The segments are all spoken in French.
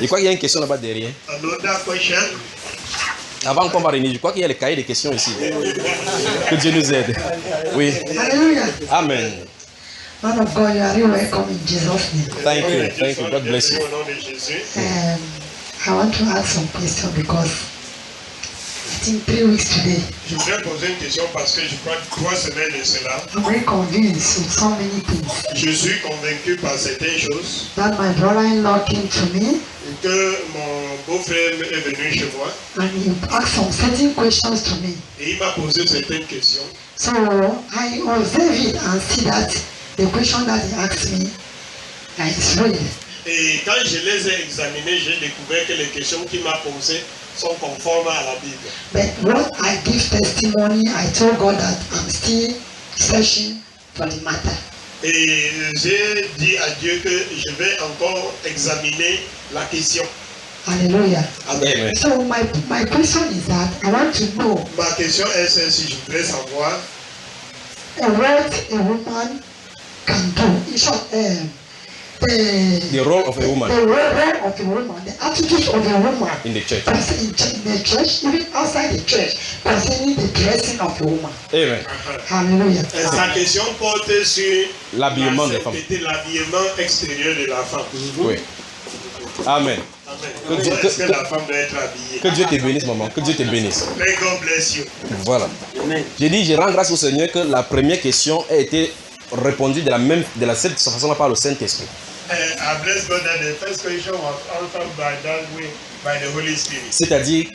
Je crois qu'il y a une question là-bas derrière. Another question. Avant qu'on va réunir, je crois qu'il y a les cahiers de questions ici. Que Dieu nous aide. Oui. Hallelujah. Amen. Man of God, you are really welcome in Jesus' name. Thank you. Thank you. God bless you. Au nom de Jésus. I want to ask some question because I think 3 weeks today, Je voudrais poser une question parce que je crois que 3 semaines de cela, I'm very convinced with so many things je suis convaincu par certaines choses that my brother-in-law came to me que mon beau-frère est venu chez moi and he asked some certain questions to me. et il m'a posé certaines questions. So I observed it and see that the question that he asked me is real. Et quand je les ai examinées, j'ai découvert que les questions qu'il m'a posées sont conformes à la Bible. But what I give testimony, I told God that I'm still searching for the matter. Et j'ai dit à Dieu que je vais encore examiner la question. Hallelujah. Amen. So my question is that I want to know Ma question est celle-ci, je voudrais savoir what a woman can do. In short, The role of a woman the role of a woman, the attitude of a woman in the church. in the church, even outside the church, concerning the dressing of a woman. Amen. Hallelujah. sa question porte sur L'habillement des femmes. l'habillement extérieur de la femme. Oui. Amen. Amen. Que Dieu- Comment est-ce que la femme doit être habillée? Que Dieu te bénisse, maman. Que Dieu te bénisse. May God bless you. Voilà. J'ai dit, je rends grâce au Seigneur que la première question a été répondue de la cette façon-là par le Saint-Esprit. I bless God that the first question was answered by that way by the Holy Spirit. C'est-à-dire,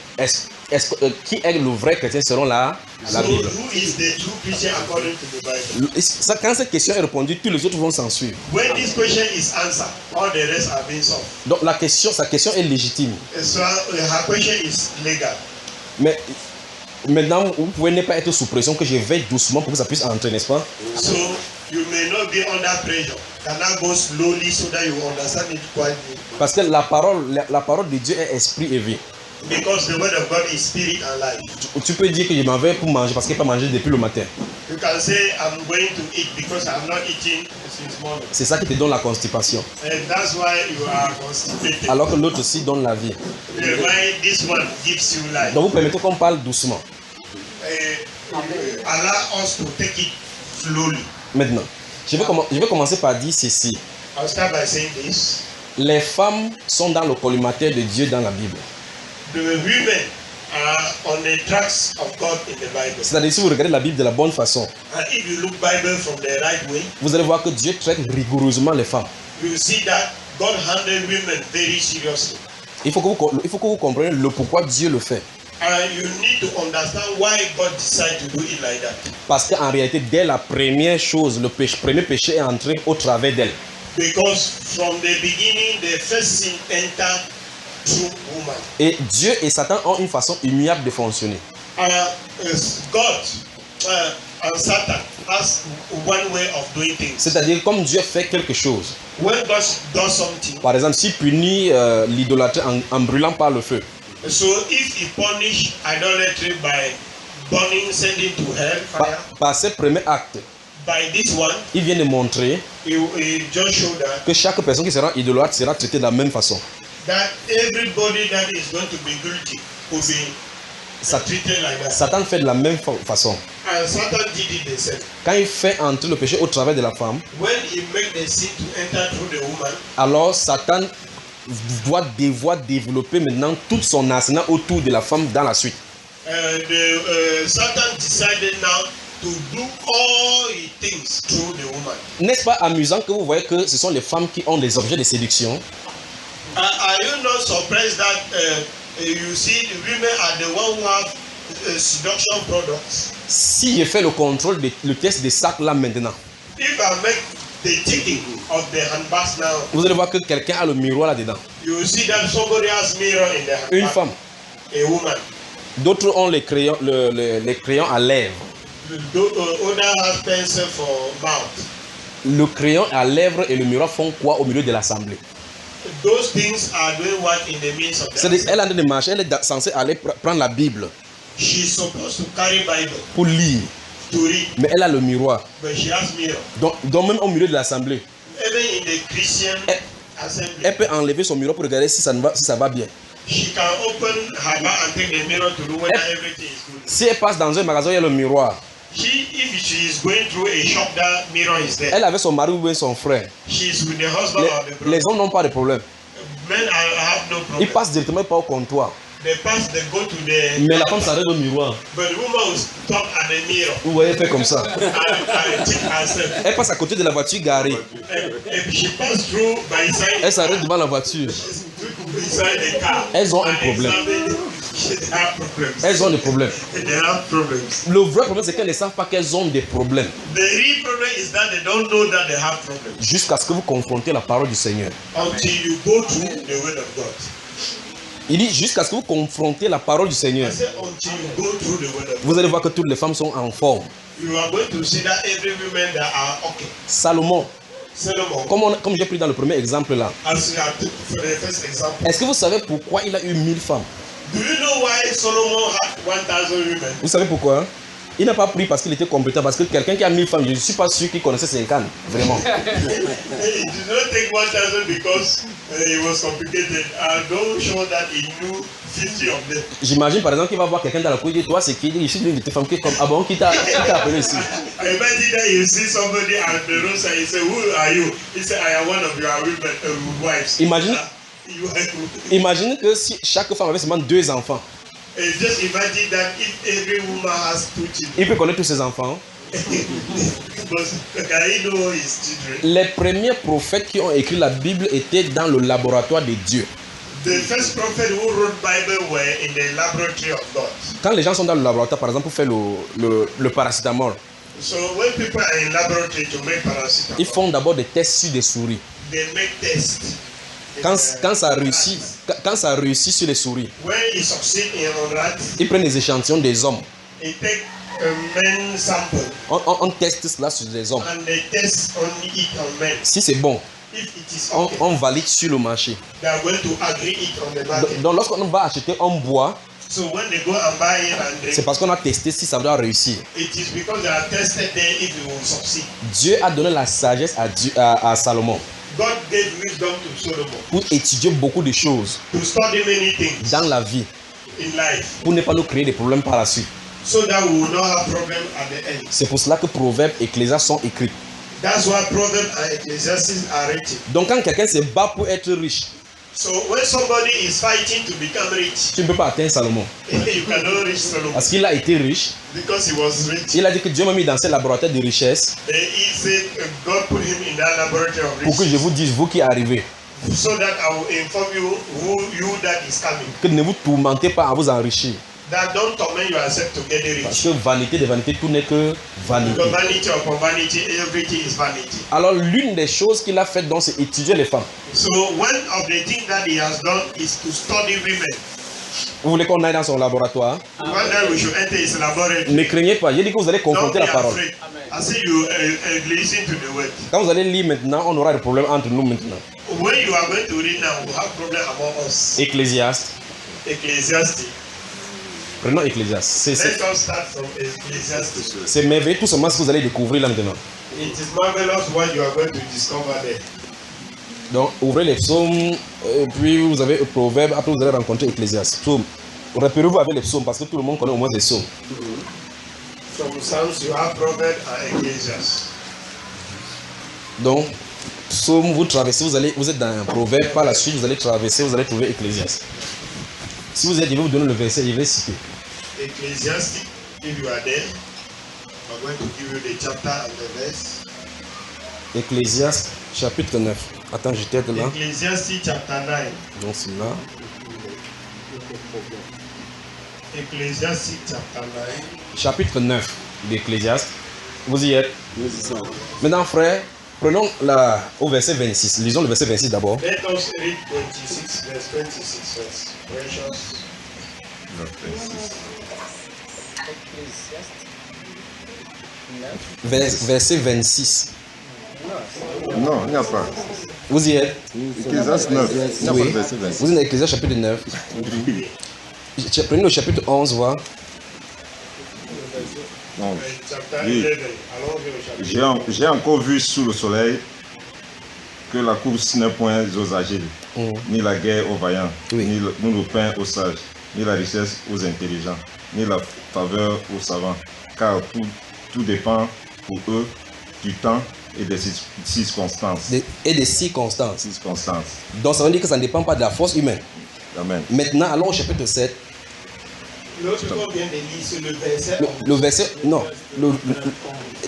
qui est le vrai chrétien selon la So Bible? who is the true Christian according to the Bible? Quand cette question est répondue, tous les autres vont s'en suivre. When this question is answered, all the rest are being solved. Donc sa question est légitime. So her question is legal. Mais maintenant, vous pouvez ne pas être sous pression que je veille doucement pour que ça puisse entrer, n'est-ce pas? So you may not be under pressure. Can I go slowly so that you understand it quietly? Parce que la parole de Dieu est esprit et vie. Because the word of God is spirit and life. Tu peux dire que je m'en vais pour manger parce qu'il n'a pas mangé depuis le matin. You can say I'm going to eat because I'm not eating since morning. C'est ça qui te donne la constipation. And that's why you are constipated. Alors que l'autre aussi donne la vie. Why this one gives you life. Donc vous permettez qu'on parle doucement. Allow us to take it slowly. Maintenant, je vais commencer par dire ceci. I'll start by saying this. Les femmes sont dans le collimateur de Dieu dans la Bible. The women are on the tracks of God in the Bible. C'est-à-dire si vous regardez la Bible de la bonne façon, And if you look Bible from the right way, vous allez voir que Dieu traite rigoureusement les femmes. you see that God handles women very seriously. Il faut que vous compreniez le pourquoi Dieu le fait. And you need to understand why God decided to do it like that. Parce qu'en réalité, dès la première chose, premier péché est entré au travers d'elle. Because from the beginning, the first sin entered through woman. Et Dieu et Satan ont une façon immuable de fonctionner. God and Satan has one way of doing things. C'est-à-dire, comme Dieu fait quelque chose, When God does something, par exemple, s'il punit l'idolâtrie en brûlant par le feu, so if he punish idolatry by burning, sending to hell fire, par ce premier acte, by this one, il vient de montrer he just showed that que chaque personne qui sera idolâtre sera traitée de la même façon. everybody that is going to be guilty will be treated like that. Satan fait de la même façon. And Satan did it the same. Quand il fait entrer le péché au travers de la femme, When he made the sin to enter through the woman, alors Satan doit développer maintenant tout son arsenal autour de la femme dans la suite. Satan decided now to do all he thinks through the woman. N'est-ce pas amusant que vous voyez que ce sont les femmes qui ont des objets de séduction? Are you not surprised that you see the women are the one who have seduction products? Si je fais le test des sacs là maintenant, If I make the ticking of the handbags now, vous allez voir que quelqu'un a le miroir là-dedans. you will see that somebody has mirror in the handbag. Une femme. A woman. D'autres ont les crayons à lèvres. Other has pencil for mouth. Le crayon à lèvres et le miroir font quoi au milieu de l'assemblée? Those things are doing what in the midst of the C'est-à-dire elle est en train de marcher, elle est censée aller prendre la Bible She's supposed to carry Bible pour lire. to read, Mais elle a le miroir. but she has mirror. Donc même au milieu de l'assemblée, Even in the Christian assembly. Elle peut enlever son miroir pour regarder si ça va bien. She can open her bag and take the mirror to know whether everything is good. Si elle passe dans un magasin, il y a le miroir. If she is going through a shop, that mirror is there. Elle avait son mari ou bien son frère. She's with the husband or the brother. Les hommes n'ont pas de problème. Men have no problem. Ils passent directement pas au comptoir. They go to the. Mais la femme s'arrête au miroir. But the woman will stop at the mirror. Vous voyez, elle fait comme ça. and check herself. Elle passe à côté de la voiture garée. If she pass through by side. Elle s'arrête devant la voiture. Beside the car. Elles ont un problème. Elles ont des problèmes. They have problems. Le vrai problème, c'est qu'elles ne savent pas qu'elles ont des problèmes. The real problem is that they don't know that they have problems. Jusqu'à ce que vous confrontez la parole du Seigneur. Until you go through the word of God. Il dit jusqu'à ce que vous confrontez la parole du Seigneur. I say until you go through the word of God. Vous allez voir que toutes les femmes sont en forme. You are going to see that every woman that are okay. Salomon. Comme j'ai pris dans le premier exemple là. Est-ce que vous savez pourquoi il a eu 1000 femmes? Do you know why Solomon had 1000 women? Vous savez pourquoi? Il n'a pas pris parce qu'il était compétent, parce que quelqu'un qui a 1000 femmes, je ne suis pas sûr qu'il connaissait 50, vraiment. He did not take 1000 because he was complicated. I don't show that he knew 50 of them. J'imagine par exemple qu'il va voir quelqu'un dans la cour et dit, toi c'est qui? Je suis l'une de tes femmes qui est comme, ah bon, qui t'a appelé ici? I imagine that you see somebody at the roadside, you say, who are you? He said, I am one of your women, wives. Imagine que si chaque femme avait seulement 2 enfants. Just imagine that if every woman has 2 children. Il peut connaître tous ses enfants. But can he know his children? Les premiers prophètes qui ont écrit la Bible étaient dans le laboratoire de Dieu. The first prophet who wrote Bible were in the laboratory of God. Quand les gens sont dans le laboratoire, par exemple, pour faire le paracétamol, so when people are in laboratory to make paracetamol, ils font d'abord des tests sur des souris. They make tests. Quand ça réussit sur les souris, when it succeed in rats, ils prennent des échantillons des hommes. They take men sample. On teste cela sur les hommes. And they test on it on men. Si c'est bon, if it is okay, on valide sur le marché. They are going to agree it on the market. Donc lorsqu'on va acheter un bois, so when they go and buy it and they, c'est parce qu'on a testé si ça doit réussir. It is because they are tested there if it will succeed. Dieu a donné la sagesse à Salomon. God gave wisdom to Solomon. Pour étudier beaucoup de choses. To study many things. Dans la vie. In life. Pour ne pas nous créer des problèmes par la suite. So that we will not have problem at the end. C'est pour cela que Proverbes et Ecclésiastes sont écrits. That's why Proverbs and Ecclesiastes are written. Donc quand quelqu'un se bat pour être riche, so when somebody is fighting to become rich, tu ne peux pas atteindre Salomon. You cannot reach Solomon. Parce qu'il a été riche. Because he was rich. Il a dit que Dieu m'a mis dans ce laboratoire de richesse. He said God put him in that laboratory of riches. Pour que je vous dise, vous qui arrivez. So that I will inform you that is coming. Que ne vous tourmentez pas à vous enrichir. That don't torment yourself to get rich. Parce que vanité de vanité, tout n'est que vanité. Because vanity upon vanity, everything is vanity. Alors l'une des choses qu'il a faites donc c'est étudier les femmes. So one of the things that he has done is to study women. Vous voulez qu'on aille dans son laboratoire? One day we should enter his laboratory. Ne craignez pas, j'ai dit que vous allez confronter la parole. I say you listen to the word. Quand vous allez lire maintenant, on aura des problèmes entre nous maintenant. When you are going to read now, we have problem among us. Ecclésiaste. Ecclesiastes. Prenons Ecclésiaste. Let us start from Ecclesiastes. C'est merveilleux tout seulement ce que vous allez découvrir là maintenant. It is marvelous what you are going to discover there. Donc ouvrez les psaumes, puis vous avez Proverbes, après vous allez rencontrer Ecclésiaste. Psaume. Rappelez-vous avec les psaumes parce que tout le monde connaît au moins des psaumes. From Psalms you have Proverbs and Ecclesiastes. Donc psaume, vous traversez, vous êtes dans un Proverbe, par la suite vous allez traverser, vous allez trouver Ecclésiaste. Si vous êtes, je vais vous donner le verset, je vais citer. Ecclesiastes, if you are there, I'm going to give you the chapter and the verse. Ecclésiaste, chapitre 9. Attends, je t'aide là. Ecclesiastes chapter 9. Donc c'est là. Ecclesiastes chapter 9. Chapitre 9 d'Ecclésiaste. Vous y êtes? Maintenant, frère, prenons au verset 26. Lisons le verset 26 d'abord. Let us read 26, verse 26 first. Precious. Verset 26. Non, il n'y a pas. Vous y êtes? Ecclésiaste 9. Il n'y a pas de verset 26. Vous êtes dans Ecclésiaste chapitre 9. Prenez le chapitre 11, voir. que la course n'est point aux âgés, ni la guerre aux vaillants, ni le pain aux sages, ni la richesse aux intelligents, ni la faveur aux savants, car tout dépend pour eux du temps et des circonstances. Et des circonstances. Donc ça veut dire que ça ne dépend pas de la force humaine. Amen. Maintenant, allons au chapitre 7. L'autre qu'on vient de lire, c'est le verset 11. Le verset, non, le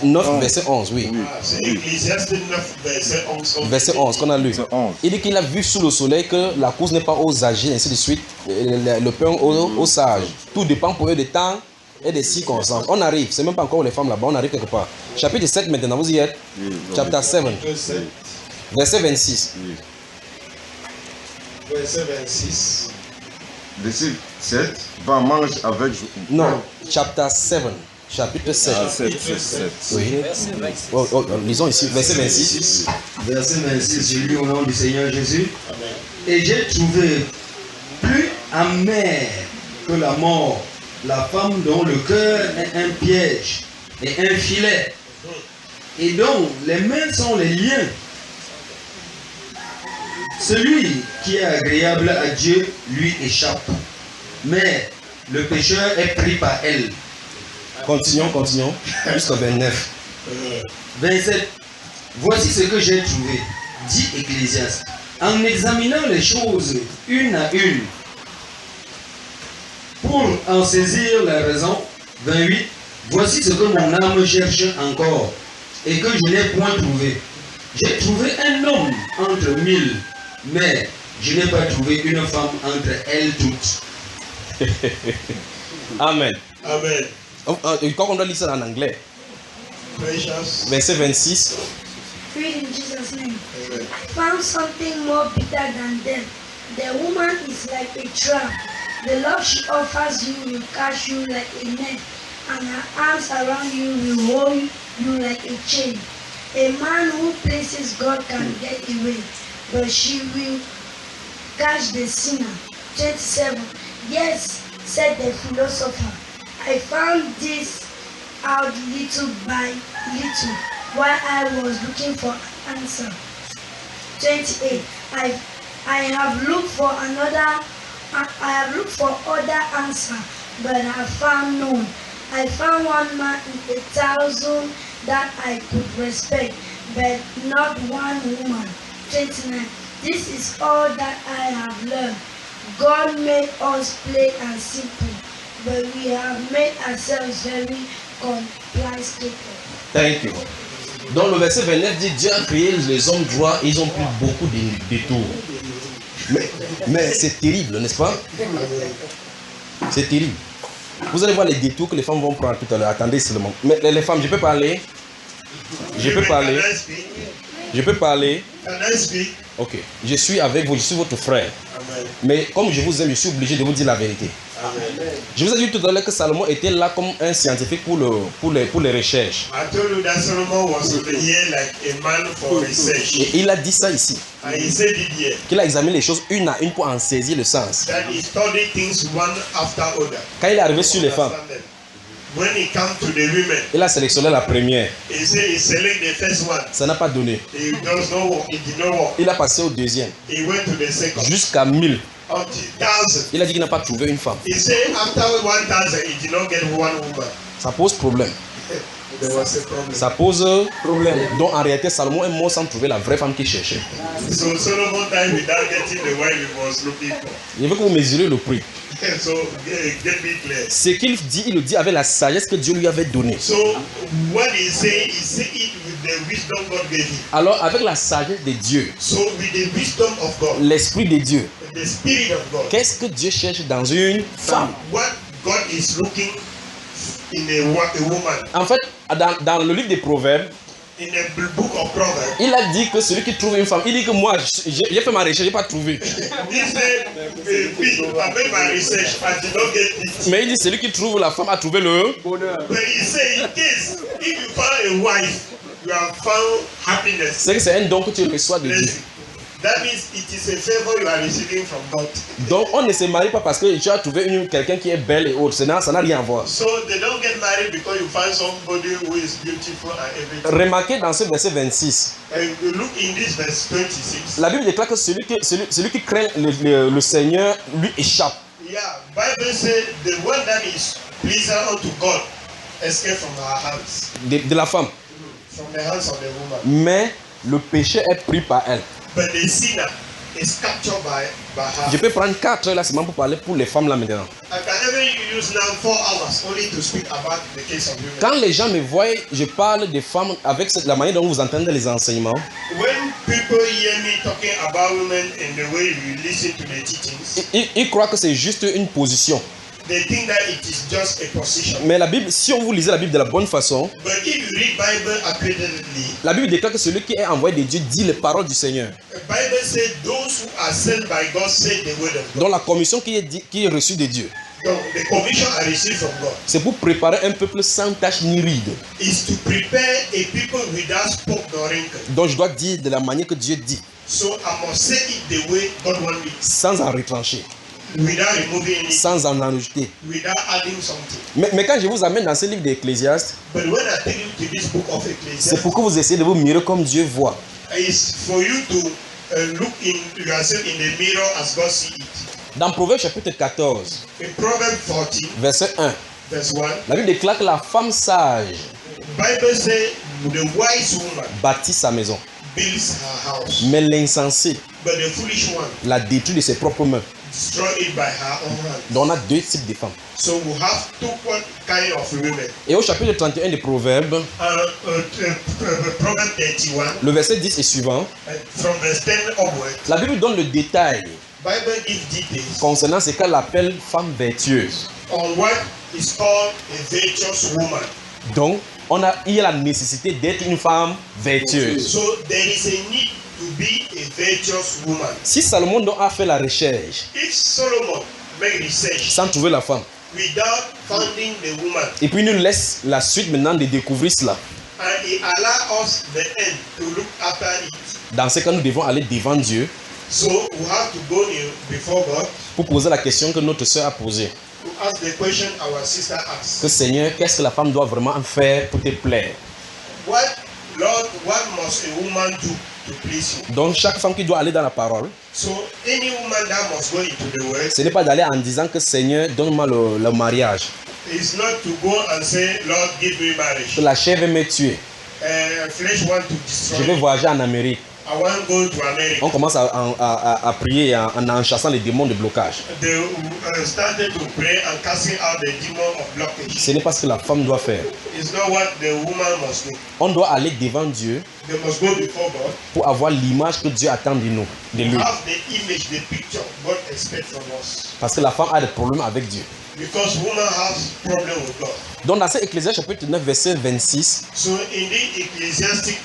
9, verset 11, oui. C'est Ecclésiaste 9, verset 11. Verset 11 qu'on a lu. Il dit qu'il a vu sous le soleil que la course n'est pas aux âgés, ainsi de suite, le pain aux sages. Tout dépend pour eux des temps et des circonstances. On arrive, c'est même pas encore les femmes là-bas, on arrive quelque part. Chapitre 7 maintenant, vous y êtes. Chapitre 7, verset 26. Verset 26. Verset 7, va manger avec... Non, chapitre 7. Chapitre 7. Oui. Lisons ici, verset 26. Verset 26, je lis au nom du Seigneur Jésus. Et j'ai trouvé plus amer que la mort la femme dont le cœur est un piège et un filet, et dont les mains sont les liens. Celui qui est agréable à Dieu lui échappe, mais le pécheur est pris par elle. Continuons. Jusqu'au 29. 27. Voici ce que j'ai trouvé, dit Ecclésiaste, en examinant les choses une à une, pour en saisir la raison. 28. Voici ce que mon âme cherche encore, et que je n'ai point trouvé. J'ai trouvé un homme entre 1000, mais je n'ai pas trouvé une femme entre elles toutes. Amen. Amen. Quand on doit lire ça en anglais. Precious. Verset 26. Read in Jesus' name. I found something more bitter than death. The woman is like a trap. The love she offers you will catch you like a net, and her arms around you will hold you like a chain. A man who places God can get away, but she will catch the sinner. 27. Yes, said the philosopher, I found this out little by little while I was looking for an answer. 28. I have looked for other answer, but I have found none. I found one man in 1,000 that I could respect, but not one woman. 29. This is all that I have learned. God made us plain and simple, but we have made ourselves very complicated. Thank you. Donc le verset 29 dit Dieu a créé les hommes droits, ils ont pris beaucoup de détours. Mais c'est terrible, n'est-ce pas? C'est terrible. Vous allez voir les détours que les femmes vont prendre tout à l'heure. Attendez seulement. Mais les femmes, je peux parler? Je peux parler? Ok. Je suis avec vous, je suis votre frère. Amen. Mais comme je vous aime, je suis obligé de vous dire la vérité. Amen. Je vous ai dit tout à l'heure que Salomon était là comme un scientifique pour les recherches. Et il a dit ça ici. Qu'il a examiné les choses une à une pour en saisir le sens. Quand il est arrivé sur les femmes, when he come to the women, il a sélectionné la première. He select the first one. Ça n'a pas donné. He does not work. He did not work. Il a passé au deuxième. He went to the second. Jusqu'à 1000. Until 1,000. Il a dit qu'il n'a pas trouvé une femme. He said after 1,000, he did not get one woman. Ça pose problème. There was a problem. Ça pose problème. Donc en réalité, Salomon est mort sans trouver la vraie femme qu'il cherchait. So Solomon died without getting the wife he was looking for. Il veut que vous mesurez le prix. So get me clear. Ce qu'il dit, il le dit avec la sagesse que Dieu lui avait donnée. So what he say it with the wisdom God gave him. Alors avec la sagesse de Dieu, so with the wisdom of God, l'esprit de Dieu, the spirit of God, qu'est-ce que Dieu cherche dans une femme? What God is looking in a woman. En fait, dans le livre des Proverbes, in the book of Proverbs, il a dit que celui qui trouve une femme, il dit que moi, j'ai fait ma recherche, je n'ai pas trouvé. He said, I made my research, I did not get it. Mais il dit celui qui trouve la femme a trouvé le bonheur. But he said, in case, if you found a wife, you have found happiness. C'est que c'est un don que tu reçois de Dieu. That means it is a favor you are receiving from God. Donc on ne se marie pas parce que tu as trouvé quelqu'un qui est belle et autre. Ça n'a rien à voir. So they don't get married because you find somebody who is beautiful and everything. Remarquez dans ce verset 26. And you look in this verse 26. La Bible déclare que celui qui craint le Seigneur lui échappe. Yeah, Bible says the one that is pleasing unto God escape from our hands. De la femme. From the hands of the woman. Mais le péché est pris par elle. But the sinner is captured by her. Je peux prendre 4 heures là seulement pour parler pour les femmes là maintenant. I can even use now 4 hours only to speak about the case of women. Quand les gens me voient, je parle des femmes avec la manière dont vous entendez les enseignements. When people hear me talking about women and the way you listen to the teachings, Ils croient que c'est juste une position. they think that it is just a position. Mais la Bible, si on vous lisait la Bible de la bonne façon, But if you read Bible accurately, la Bible déclare que celui qui est envoyé de Dieu dit les paroles du Seigneur. the Bible says those who are sent by God say the word of God. Donc la commission qui est reçue de Dieu, So the commission I received from God c'est pour préparer un peuple sans tache ni ride. is to prepare a people without spot nor wrinkle. Donc je dois dire de la manière que Dieu dit, So I must say it the way God wants me, sans en retrancher, without removing anything, sans en ajouter. without adding something. Mais quand je vous amène dans ce livre d'Ecclésiaste, But when I take you to this book of c'est Ecclesiastes, pour que vous essayez de vous mirer comme Dieu voit. it's for you to look in yourself in the mirror as God sees it. Dans Proverbe chapitre 14, In Proverbs 14, verset 1, verse 1, la Bible déclare que la femme sage Bible says the wise woman bâtit sa maison, builds her house, mais l'insensé but the foolish one la détruit de ses propres mains. destroy it by her own hand. Donc on a 2 types de femmes. So we have two kind of women. Et au chapitre 31 des Proverbes, Proverbs 31, le verset 10 et suivant, from verse 10 onward, la Bible donne le détail Bible gives details concernant ce qu'elle appelle femme vertueuse. on what is called a virtuous woman. Donc, il y a la nécessité d'être une femme vertueuse. So there is a need to be a virtuous woman. Si Salomon donc a fait la recherche If Solomon make research sans trouver la femme, without finding the woman, et puis il nous laisse la suite maintenant de découvrir cela, and he allow us the end to look after it, dans ce cas, nous devons aller devant Dieu so we have to go in before God pour poser la question que notre soeur a posée. to ask the question our sister asked. Que Seigneur, qu'est-ce que la femme doit vraiment faire pour te plaire? What, Lord, what must a woman do to please you? Donc, chaque femme qui doit aller dans la parole, So any woman that must go into the word ce n'est pas d'aller en disant que Seigneur, donne-moi le mariage, is not to go and say, Lord, give me marriage. que la chair veut me tuer, Flesh want to je destroy veux me. voyager en Amérique. I want to go to America. On commence à prier en chassant les démons de blocage. They started to pray and casting out the demon of blockage. Ce n'est pas ce que la femme doit faire. It's not what the woman must do. On doit aller devant Dieu They must go before God. pour avoir l'image que Dieu attend de nous, de lui. Have the image, the picture God expects from us. Parce que la femme a des problèmes avec Dieu. Because woman has problem with God. Donc dans cet Ecclésiaste chapitre 9 verset 26, So in the Ecclesiastic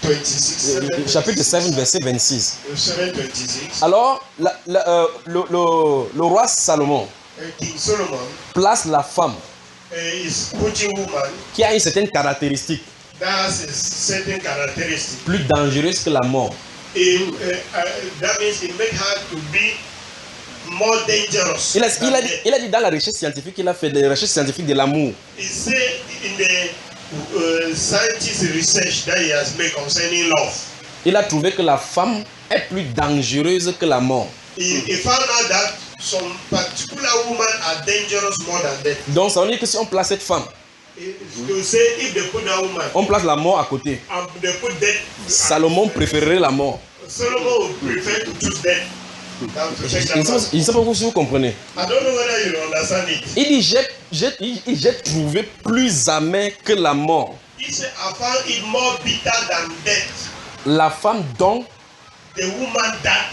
26, chapitre 7 verset 26. 7:26, Alors le roi Salomon King Solomon place la femme is putting woman qui a une certaine caractéristique that has a certain characteristic. plus dangereuse que la mort. That means it make her to be more dangerous. Il than a death. dit dans la recherche scientifique, il a fait des recherches scientifiques de l'amour. He said in the scientist research that he has made concerning love, Il a trouvé que la femme est plus dangereuse que la mort. he found out that some particular women are dangerous more than death. Donc ça veut dire que si on place cette femme, To say if they put that woman on place la mort à côté. and they put death, Salomon préférerait la mort. Solomon would prefer to choose death than to take Je ne that sais man. pas si vous comprenez. I don't know whether you understand it. Il dit, j'ai trouvé plus amer que la mort. He said, I found it more bitter than death. La femme donc, The woman that,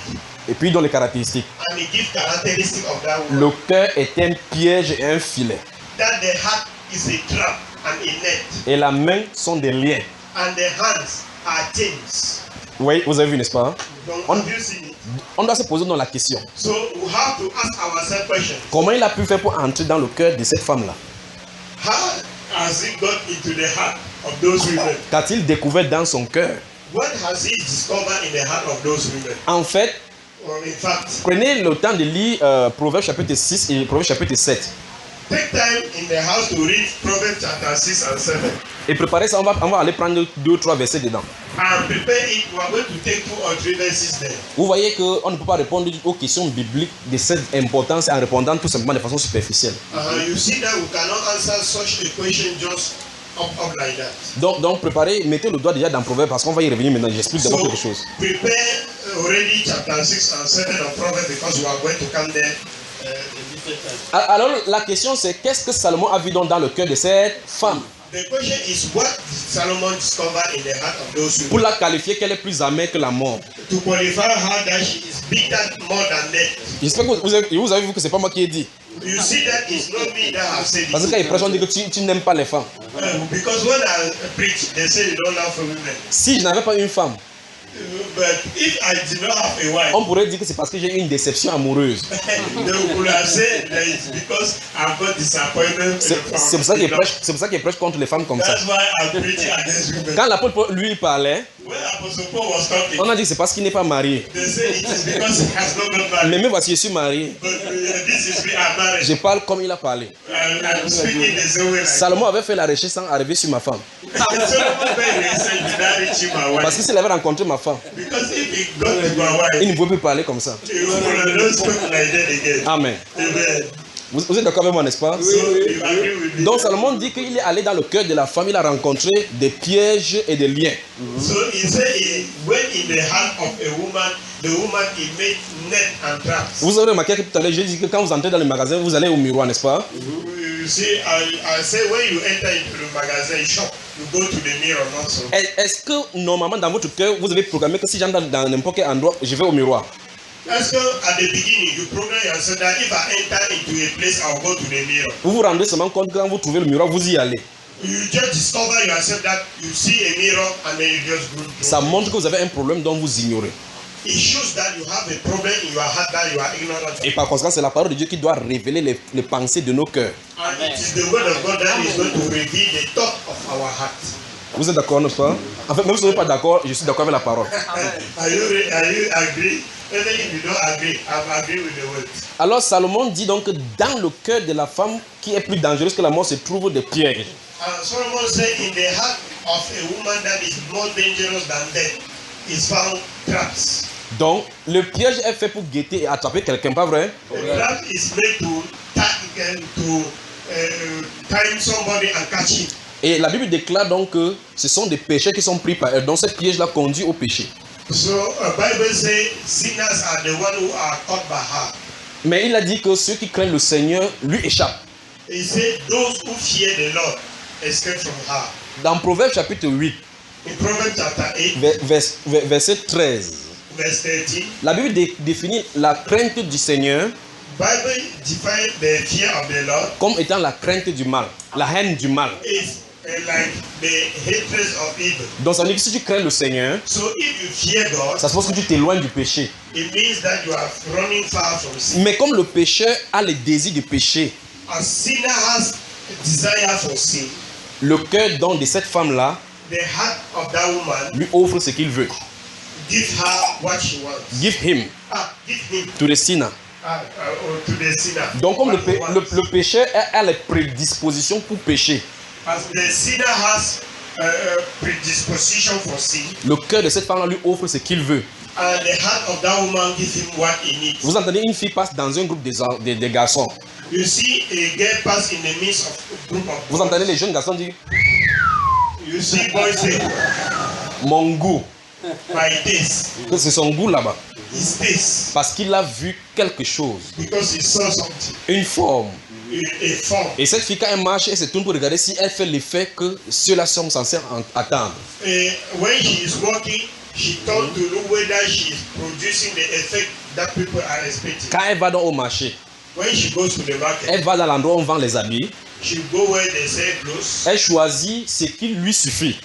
et puis dans les caractéristiques. and he gives characteristic of that woman. Le cœur est un piège et un filet. That the heart is a trap and a net, Et la main sont des liens. and the hands are chains. Oui, vous avez vu, n'est-ce pas? Don't On- have you seen it? On doit se poser dans la question. So we have to ask ourselves questions. Comment il a pu faire pour entrer dans le cœur de cette femme-là? How has it got into the heart of those women? Qu'a-t-il découvert dans son cœur? what has he discovered in the heart of those women? En fait, Or in fact, prenez le temps de lire Proverbes chapitre 6 et Proverbes chapitre 7. take time in the house to read Proverbs chapter 6 and 7. Et préparez ça, on va aller prendre 2 ou 3 versets dedans. And prepare it. We are going to take 2 or 3 verses there. Vous voyez qu'on ne peut pas répondre aux questions bibliques de cette importance en répondant tout simplement de façon superficielle. You see that we cannot answer such a question just up like that. Donc préparez, mettez le doigt déjà dans Proverbes parce qu'on va y revenir maintenant. J'explique d'abord quelque chose. Prepare already chapter 6 and 7 of Proverbs because we are going to come there in different time. Alors la question c'est qu'est-ce que Salomon a vu donc dans le cœur de cette femme? The question is what did Solomon discover in the heart of those Pour women la qualifier qu'elle est plus amère que la mort. to qualify her that she is bitter more than death. J'espère que vous avez vu que c'est pas moi qui ai dit. You see that it's not me that have said Parce que quand it. il prêche, on dit que tu n'aimes pas les femmes. Because when I preach, they say you don't love women. Si je n'avais pas une femme, But if I did not have a wife, on pourrait dire que c'est parce que j'ai eu une déception amoureuse. they would have said that it's because I've got disappointment. C'est pour ça qu'il prêche contre les femmes comme ça. That's why I'm preaching against women. Quand l'apôtre Paul lui parlait, When Apostle Paul was talking, on a dit que c'est parce qu'il n'est pas marié. they say it is because he has not got married. Mais même voici, je suis marié. But this is me, I'm married. Je parle comme il a parlé. I'm speaking the same way. Like Salomon avait fait la recherche sans arriver sur ma femme. Solomon very said, "Did I reach you, my Parce wife?" que s'il avait rencontré ma femme, Because if he got to my il wife, ne pouvait plus parler comme ça. he would have not spoken like that again. Amen. Amen. Vous êtes d'accord avec moi, n'est-ce pas? So you agree with me? Donc Salomon dit qu'il est allé dans le cœur de la femme, il a rencontré des pièges et des liens. So he said he went in the heart of a woman, the woman he made net and traps. Vous avez remarqué que tout à l'heure, j'ai dit que quand vous entrez dans le magasin, vous allez au miroir, n'est-ce pas? You see, I say when you enter into the magazine shop, you go to the mirror also. Est-ce que normalement dans votre cœur, vous avez programmé que si j'entre dans n'importe quel endroit, je vais au miroir? That's because at the beginning you program yourself that if I enter into a place, I'll go to the mirror. Vous vous rendez seulement compte que quand vous trouvez le miroir, vous y allez. You just discover yourself that you see a mirror and then you just go. Ça montre que vous avez un problème dont vous ignorez. It shows that you have a problem in your heart that you are ignorant of. Et par conséquent, c'est la parole de Dieu qui doit révéler les pensées de nos cœurs. And it is the word of God that is going to reveal the thought of our heart. Vous êtes d'accord, n'est-ce pas? En fait, même si vous n'êtes pas d'accord, je suis d'accord avec la parole. Are you agree? Even if you don't agree, I agree with the word. Alors Salomon dit donc que dans le cœur de la femme qui est plus dangereuse que la mort se trouvent des pièges. And Solomon said, in the heart of a woman that is more dangerous than death is found traps. Donc, le piège est fait pour guetter et attraper quelqu'un, pas vrai? A trap is made to time somebody and catch him. Et la Bible déclare donc que ce sont des péchés qui sont pris par elle. Donc, ce piège-là conduit au péché. So Bible says sinners are the one who are caught by her. Mais il a dit que ceux qui craignent le Seigneur lui échappent. He said those who fear the Lord escape from her. Dans Proverbes chapitre 8, In Proverbs chapter 8, verset 13, verse 13, la Bible définit la crainte du Seigneur Bible defines the fear of the Lord comme étant la crainte du mal, la haine du mal. is like the hatred of evil. Donc ça veut dire que si tu crains le Seigneur, So if you fear God, ça suppose que tu t'éloignes du péché. it means that you are running far from sin. Mais comme le pécheur a le désir de pécher, A sinner has a desire for sin. le cœur donc de cette femme-là The heart of that woman lui offre ce qu'il veut. give her what she wants. Give him Give him to the sinner. or to the sinner. Donc comme what he wants. le pécheur a les prédispositions pour pécher, As the sinner has a predisposition for sin, le cœur de cette femme-là lui offre ce qu'il veut. and the heart of that woman gives him what he needs. Vous entendez, une fille passe dans un groupe de garçons. You see a girl pass in the midst of a group of Vous boys. entendez les jeunes garçons dire You see boys say, mon goût, my taste, que c'est son goût là-bas. his taste, Parce qu'il a vu quelque chose, because he saw something, une forme. a form. Et cette fille, quand elle marche, elle se tourne pour regarder si elle fait l'effet que ceux-là sont censés attendre. When she is walking, she turns to look whether she is producing the effect that people are expecting. Quand elle va dans au marché, When she goes to the market, elle va dans l'endroit où on vend les habits, she go where they sell clothes. elle choisit ce qui lui suffit,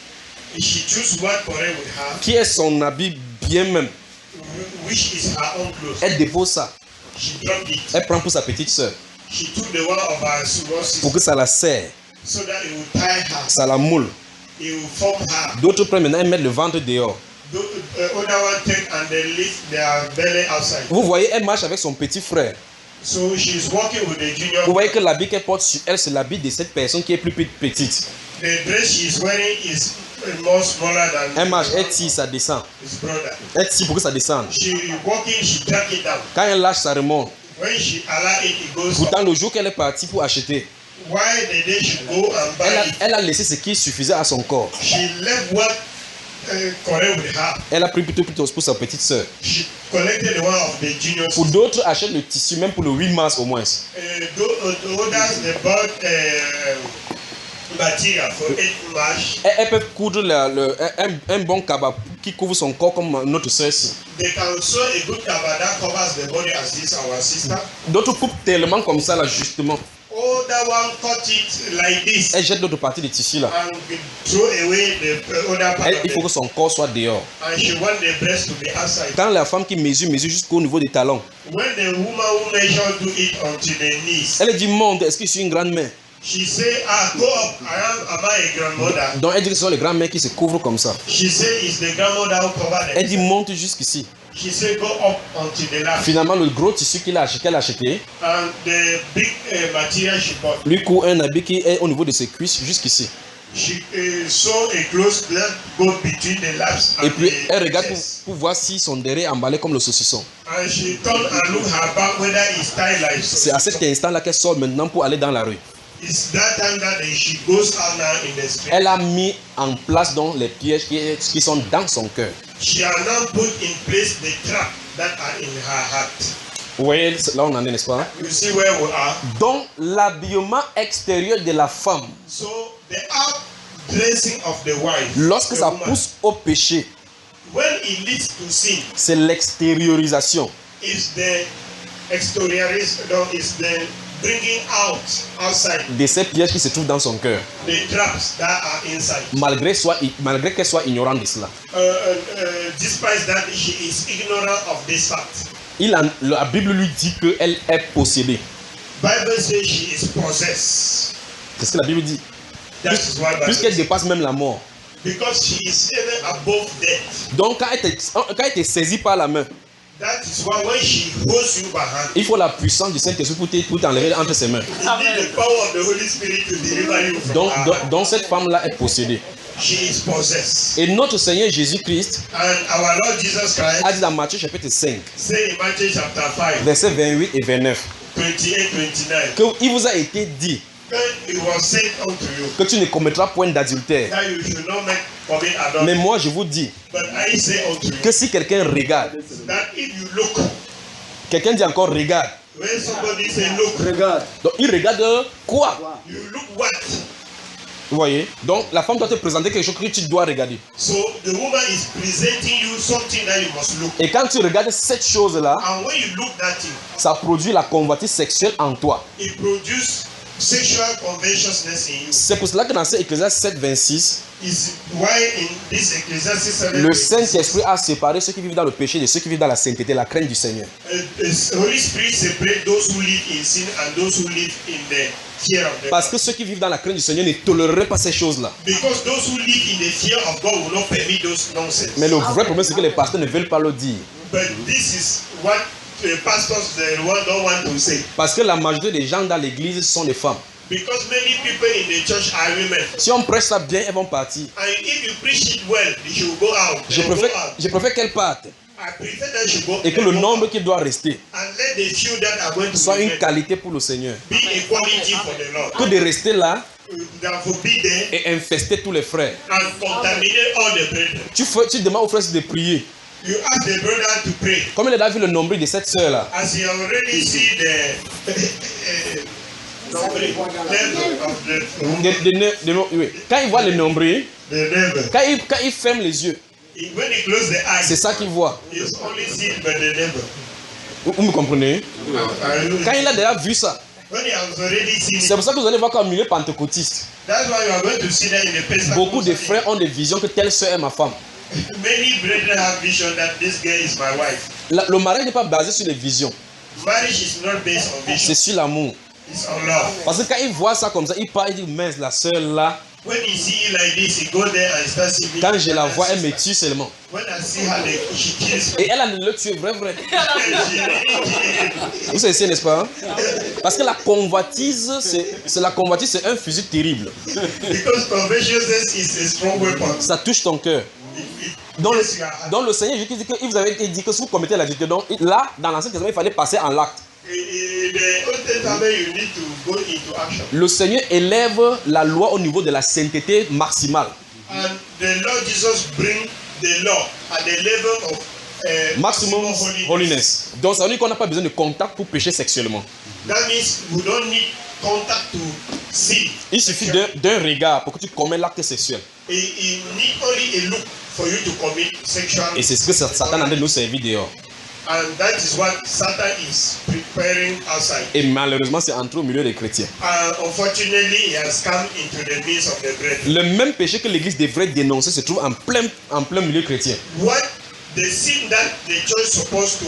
She choose what correct with her, qui est son habit bien même. which is her own clothes. Elle dépose ça, She drop it. elle prend pour sa petite soeur, She took the one of her small pour sister que ça la serre, so that it will tie her, ça la moule. it will form her. D'autres prennent maintenant, elles mettent le ventre dehors. other one take and they lift their belly outside. Vous voyez, elle marche avec son petit frère. So she's walking with the junior. Vous voyez que l'habit qu'elle porte sur elle, c'est l'habit de cette personne qui est plus petite. The dress she's wearing is more smaller than. Elle marche, elle tire, ça descend. His brother. Elle tire pour que ça descende. She walking, she drag it down. Quand elle lâche, ça remonte. When she allow it, it goes Pourtant, up. le jour qu'elle est partie pour acheter, Why the day she go and buy it? elle a laissé ce qui suffisait à son corps. She left what correct with her. Elle a pris plutôt pour sa petite soeur. She collected one of the juniors. Pour d'autres, achètent le tissu, même pour le 8 mars au moins. Others they bought material for 8 March. Elles peuvent coudre un bon kaba qui couvre son corps comme notre soeur ici. They can sew a good kaba that covers the body as this our sister. D'autres coupent tellement comme ça là justement. Other one cut it like this. Elle jette l'autre partie du tissu là. And throw away the other part. Il faut que son corps soit dehors. And she want the breast to be outside. Quand la femme qui mesure jusqu'au niveau des talons. When the woman who measure do it until the knees. Elle dit monte, est-ce que je suis une grande mère? She say, go up. Am I a grandmother? Donc elle dit que ce sont les grands mères qui se couvrent comme ça. She say it's the grandmother who cover them. Elle dit monte jusqu'ici. She say go up until the last. Finalement le gros tissu qu'elle a acheté. And the big material she bought. Lui court un habit qui est au niveau de ses cuisses jusqu'ici. She sew a clothes that go between the laps and et puis elle the regarde chest. pour voir si son derrière est emballé comme le saucisson. And she turn and look her back whether it's tied like so. C'est à cet instant-là qu'elle sort maintenant pour aller dans la rue. It's that time that she goes out now in the street. Elle a mis en place donc les pièges qui sont dans son cœur. She has now put in place the trap that are in her heart. Vous voyez, là on en est, n'est-ce pas? You see where we are? Donc l'habillement extérieur de la femme, So the out dressing of the wife. lorsque the ça woman, pousse au péché, when it leads to sin, c'est l'extériorisation. is the exteriorization, is the bringing outside De ces pièges qui se trouvent dans son cœur, the traps that are inside. malgré qu'elle soit ignorante de cela. Despite that she is ignorant of this fact. La Bible lui dit qu'elle est possédée. Bible says she is possessed. C'est ce que la Bible dit. That is what Bible Puisqu'elle says. dépasse même la mort. Because she is even above death. Donc quand elle te saisit par la main, That is why when she holds you by hand, il faut la puissance du Saint-Esprit pour t'enlever entre ses mains. you need the power of the Holy Spirit to deliver you from her hand. Donc cette femme-là est possédée. She is possessed. Et notre Seigneur Jésus-Christ And our Lord Jesus Christ a dit dans Matthieu chapitre 5, say in Matthew chapter 5, versets 28 et 29, 28-29, qu'il vous a été dit when it was said unto you que tu ne commettras point d'adultère. that you should not commit adultery. Mais moi je vous dis But I say unto you que si quelqu'un regarde, that if you look, quelqu'un dit encore regarde. when somebody say look, Regarde. Donc il regarde quoi? you look what? Vous voyez? Donc la femme doit te présenter quelque chose que tu dois regarder. So the woman is presenting you something that you must look. Et quand tu regardes cette chose-là, And when you look that thing, ça produit la convoitise sexuelle en toi. it produces sexual covetousness in you. C'est pour cela que dans cet Ecclésiaste 7, 26, Is why in this Ecclesiastes 7, le Saint-Esprit a séparé ceux qui vivent dans le péché de ceux qui vivent dans la sainteté, la crainte du Seigneur. the Holy Spirit separate those who live in sin and those who live in the fear of the Parce que ceux qui vivent dans la crainte du Seigneur ne toléreraient pas ces choses-là. Because those who live in the fear of God will not permit those nonsense. Mais le vrai problème, c'est que les pasteurs ne veulent pas le dire. But this is what the pastors don't want to say. Parce que la majorité des gens dans l'église sont des femmes. Because many people in the church are women. Si on prêche ça bien, elles vont partir. And if you preach it well, they should go out. Je préfère qu'elles partent. I prefer that you go Et que le nombre qui doit rester and let the few that are going to soit une remain qualité pour le Seigneur. be a quality for the Lord. Que de rester là That will be there et infester tous les frères. and contaminate all the brethren. Tu demandes aux frères de prier. You ask the brother to pray. Comme il a vu le nombril de cette sœur-là. As you already see the level of the Oui. Quand il voit le nombril, neighbor. quand il ferme les yeux, When he close the eyes, c'est ça qu'il voit. he's only seen by the neighbor. Vous me comprenez? Quand il a déjà vu ça, When he has already seen c'est it, pour ça que vous allez voir qu'au milieu pentecôtiste, that's why you are going to see that in the Pentecostal. beaucoup de frères ont des visions que telle sœur est ma femme. Many brethren have vision that this girl is my wife. Le mariage n'est pas basé sur les visions, Marriage is not based on vision. c'est sur l'amour. It's on love. Parce que quand il voit ça comme ça, il part, il dit mince, la sœur là, When you see like this, you go there and start seeing. Quand je la vois, elle me tue seulement. When I see her, she kills me. Et elle a le tuer, vrai. Vous savez, n'est-ce pas? Parce que la convoitise, c'est un fusil terrible. Because covetousness is a strong weapon. Ça touche ton cœur. Dans le Seigneur Jésus dit que il vous avait dit que si vous commettez l'adultère, donc là, dans l'Ancien Testament, il fallait passer en l'acte. Le Seigneur élève la loi au niveau de la sainteté maximale. And the Lord Jesus bring the law at the level of maximum holiness. Donc ça veut dire qu'on n'a pas besoin de contact pour pécher sexuellement. That means we don't need contact to sin. Il suffit d'un regard pour que tu commets l'acte sexuel. You need only a look for you to commit sexual. Et c'est ce que Satan a de nous servir dehors. And that is what Satan is preparing outside. Et malheureusement, c'est entré au milieu des chrétiens. Unfortunately, he has come into the midst of the brethren. Le même péché que l'Église devrait dénoncer se trouve en plein milieu chrétien. What the sin that the church is supposed to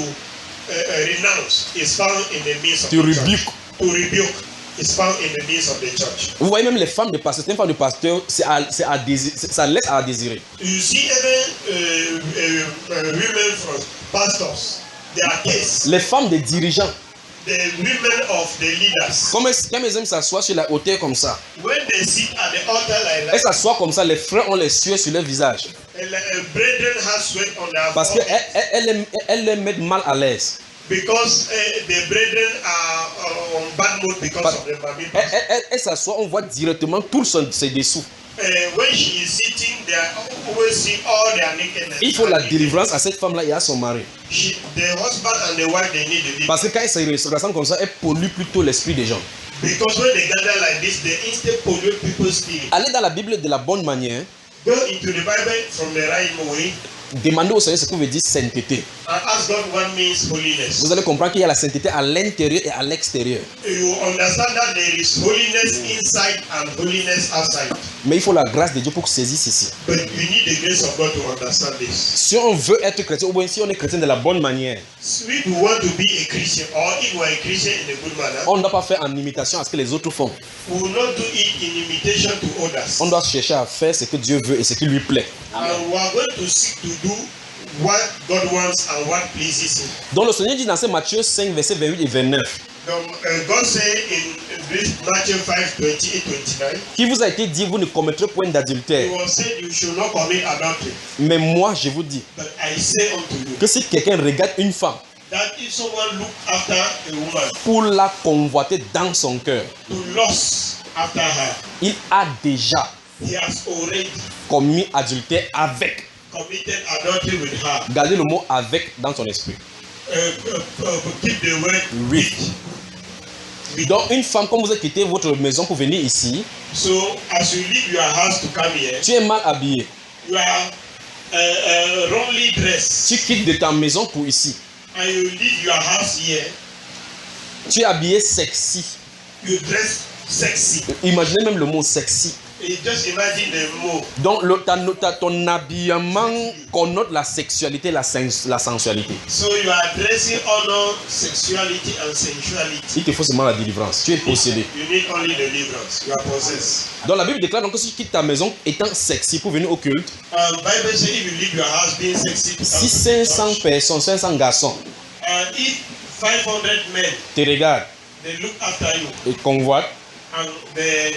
renounce is found in the midst of the church. To rebuke is found in the midst of the church. Vous voyez même les femmes de pasteur, une femme de pasteur, ça laisse à désirer. You see even women from pastors. Les femmes des dirigeants. The women of the leaders. Comme elles aiment s'asseoir sur la hauteur comme ça. When they sit at the altar like that. Elles s'assoient comme ça, les frères ont les sueurs sur leur visage. Brethren have sweat on their parce qu'elles les mettent mal à l'aise. Because the brethren are on bad mood because of the baby. Elles s'assoient, on voit directement tout ses dessous. When she is sitting, they always see all their nakedness. Il faut la délivrance à cette femme-là et à son mari. The husband and the wife, they need the. Parce que quand elles se rassemblent comme ça, elles polluent plutôt l'esprit des gens. Because when they gather like this, they instead pollute people's spirit. Allez dans la Bible de la bonne manière. Go into the Bible from the right way. Demandez au Seigneur ce que veut dire sainteté. And ask God what means holiness. Vous allez comprendre qu'il y a la sainteté à l'intérieur et à l'extérieur. You understand that there is holiness inside and holiness outside. Mais il faut la grâce de Dieu pour saisir ceci. But we need the grace of God to understand this. Si on veut être chrétien, ou bien si on est chrétien de la bonne manière, if we want to be a Christian, or if we are a Christian in a good manner, on ne doit pas faire en imitation à ce que les autres font. We will not do it in imitation to others. On doit chercher à faire ce que Dieu veut et ce qui lui plaît. And we are going to seek to do what God wants and what pleases Him. Donc le Seigneur dit dans Matthieu 5, versets 28 et 29. God said in this Matthew 5, 28, 29. Qui vous a été dit, vous ne commettrez point d'adultère. He was said you should not commit adultery. Mais moi je vous dis But I say unto you, que si quelqu'un regarde une femme, that if someone look after a woman, pour la convoiter dans son cœur, to lust after her, il a déjà he has already commis adultère avec. committed adultery with her. Gardez le mot avec dans son esprit. Keep the word with. Donc une femme, comme vous avez quitté votre maison pour venir ici, so as you leave your house to come here, tu es mal habillé. You are wrongly dressed. Tu quittes de ta maison pour ici. And you leave your house here. Tu es habillé sexy. You dress sexy. Imaginez même le mot sexy. Just imagine the mot. Donc ton habillement connote la sexualité, la sensualité. So you are dressing honor sexuality and sensuality. Il te faut seulement la délivrance. Tu es possédé. You need only deliverance. You are possessed. Donc la Bible déclare donc que si tu quittes ta maison étant sexy pour venir au culte, Bible says if you leave your house being sexy. Si 500 personnes, 500 garçons, if 500 men te regardent, they look after you et convoitent, and they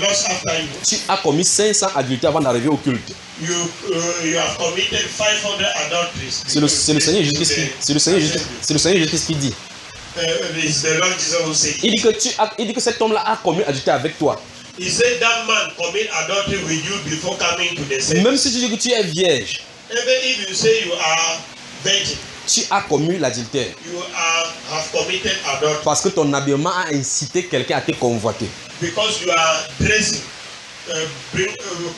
lust after you, tu as commis 500 adultères avant d'arriver au culte. You have committed 500 adulteries. C'est le Seigneur Jésus-Christ qui dit. Il dit que cet homme-là a commis adultère avec toi. He said that man commit adultery with you before coming to the service. Même si tu dis que tu es vierge, even if you say you are virgin, tu as commis l'adultère. You have committed adultery. Parce que ton habillement a incité quelqu'un à te convoiter. Because you are dressing,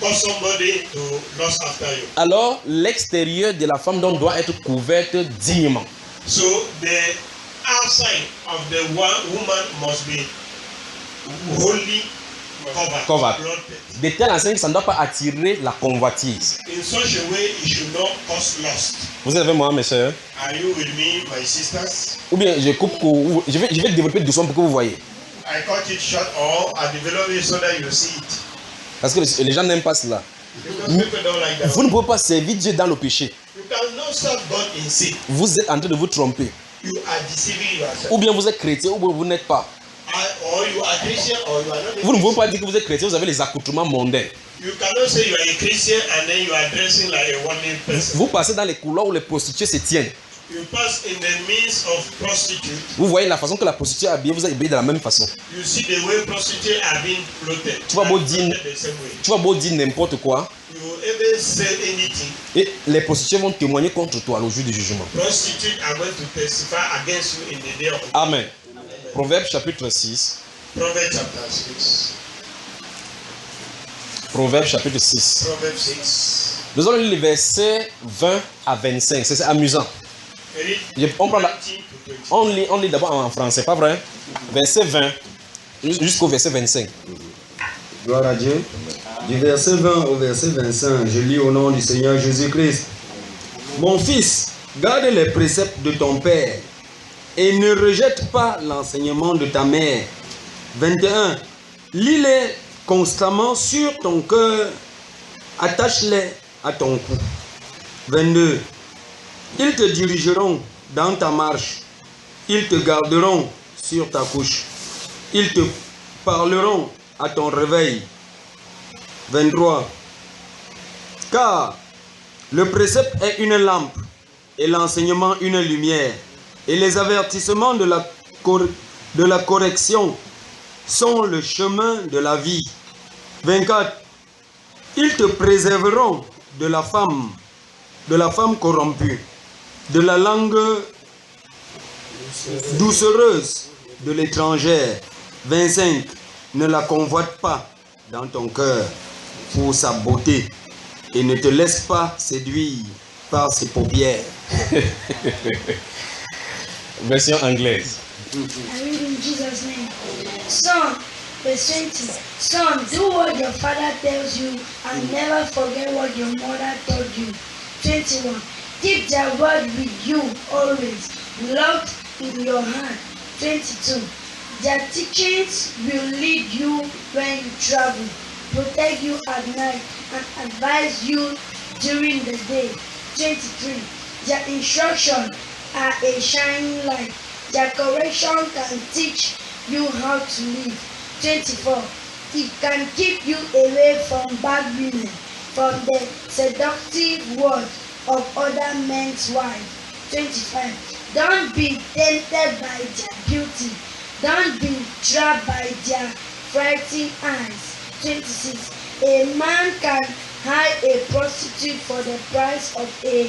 cause somebody to lust after you. Alors, l'extérieur de la femme donc doit être couverte dignement. So the outside of the woman must be wholly covered. De telle enseigne que ça ne doit pas attirer la convoitise. In such a way, it should not cause lust. Vous êtes avec moi, mes soeurs? Are you with me, my sisters? Ou bien je coupe, je vais développer doucement pour que vous voyez. I cut it short or I develop it so that you see it. Parce que les gens n'aiment pas cela. Because people don't like that. Vous ne pouvez pas servir Dieu dans le péché. You cannot serve God in sin. Vous êtes en train de vous tromper. You are deceiving yourself. Ou bien vous êtes chrétien ou bien vous n'êtes pas. Or you are Christian or you are not a Vous ne pouvez Christian. pas dire que vous êtes chrétien, vous avez les accoutrements mondains. You cannot say you are a Christian and then you are dressing like a worldly person. Vous passez dans les couloirs où les prostituées se tiennent. You pass in the midst of prostitutes. Vous voyez la façon que la prostituée est habillée, vous êtes habillé de la même façon. You see the way prostitutes are being clothed. Tu vas beau dire, The same way. tu vas beau dire n'importe quoi, You will even say anything. et les prostituées vont témoigner contre toi au jour du jugement. Prostitutes are going to testify against you in the day of Amen. Proverbe chapitre 6. Proverbs chapter 6. Proverbe chapitre 6. Proverbs 6. Nous allons lire les versets 20 à 25. C'est amusant. Read On prend la- 19 to 20. On lit d'abord en français, pas vrai? Verset 20 jusqu'au verset 25. Gloire à Dieu. Du verset 20 au verset 25, je lis au nom du Seigneur Jésus-Christ. Mon fils, garde les préceptes de ton père et ne rejette pas l'enseignement de ta mère. 21. Lis-les constamment sur ton cœur, attache-les à ton cou. 22. Ils te dirigeront dans ta marche, ils te garderont sur ta couche, ils te parleront à ton réveil. 23. Car le précepte est une lampe et l'enseignement une lumière, et les avertissements de la correction sont le chemin de la vie. 24. Ils te préserveront de la femme corrompue, de la langue doucereuse de l'étrangère. 25. Ne la convoite pas dans ton cœur pour sa beauté et ne te laisse pas séduire par ses paupières. Version anglaise. I read in Jesus' name. Son, verse 20. Son, do what your father tells you and never forget what your mother told you. 21. Keep their word with you always, locked in your hand. 22. Their teachings will lead you when you travel, protect you at night, and advise you during the day. 23. Their instructions are a shining light. Their correction can teach you how to live. 24. It can keep you away from bad women, from the seductive words of other men's wives. 25. Don't be tempted by their beauty. Don't be trapped by their frightening eyes. 26. A man can hire a prostitute for the price of a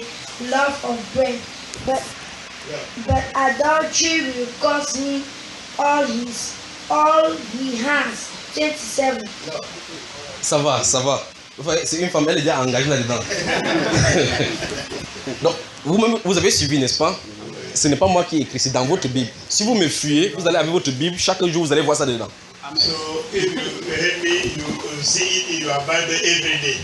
loaf of bread, but adultery will cost him all he has. 27. Ça va, ça va. C'est une femme, elle est déjà engagée là-dedans. Donc, vous-même, vous avez suivi, n'est-ce pas? Ce n'est pas moi qui ai écrit, c'est dans votre Bible. Si vous me fuyez, vous allez avec votre Bible, chaque jour vous allez voir ça dedans. So if you hear me, you see it in your Bible every day.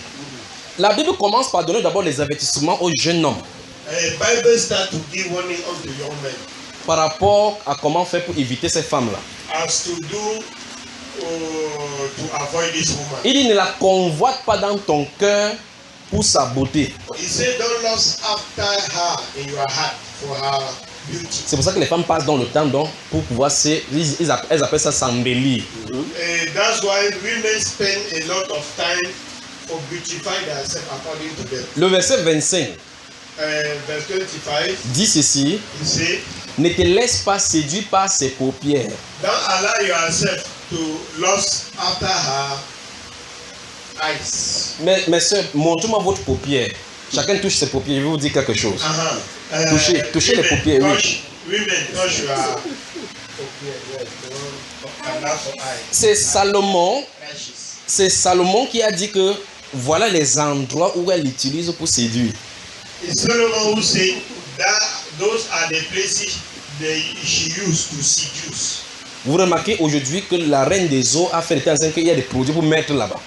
La Bible commence par donner d'abord les avertissements aux jeunes hommes Bible start to give warning unto young men par rapport à comment faire pour éviter ces femmes-là. as to do to avoid this woman. Il dit ne la convoite pas dans ton cœur pour sa beauté. He said, don't lust after her in your heart for her beauty. C'est pour ça que les femmes passent dans le temps donc, pour pouvoir elles appellent ça s'embellir. That's why women spend a lot of time for beautifying themselves according to them. Le verset 25 Verse 25, dit ceci: he said, ne te laisse pas séduire par ses paupières. don't allow yourself to lust after her eyes. Mes soeurs, montrez-moi votre paupière. Chacun touche ses paupières, je vais vous dire quelque chose. Touchez les paupières, oui. Women touch your C'est Salomon qui a dit que voilà les endroits où elle utilise pour séduire. It's Solomon who said that those are the places that she used to seduce. Vous remarquez aujourd'hui que la reine des eaux a fait le temps qu'il y a des produits pour mettre là-bas.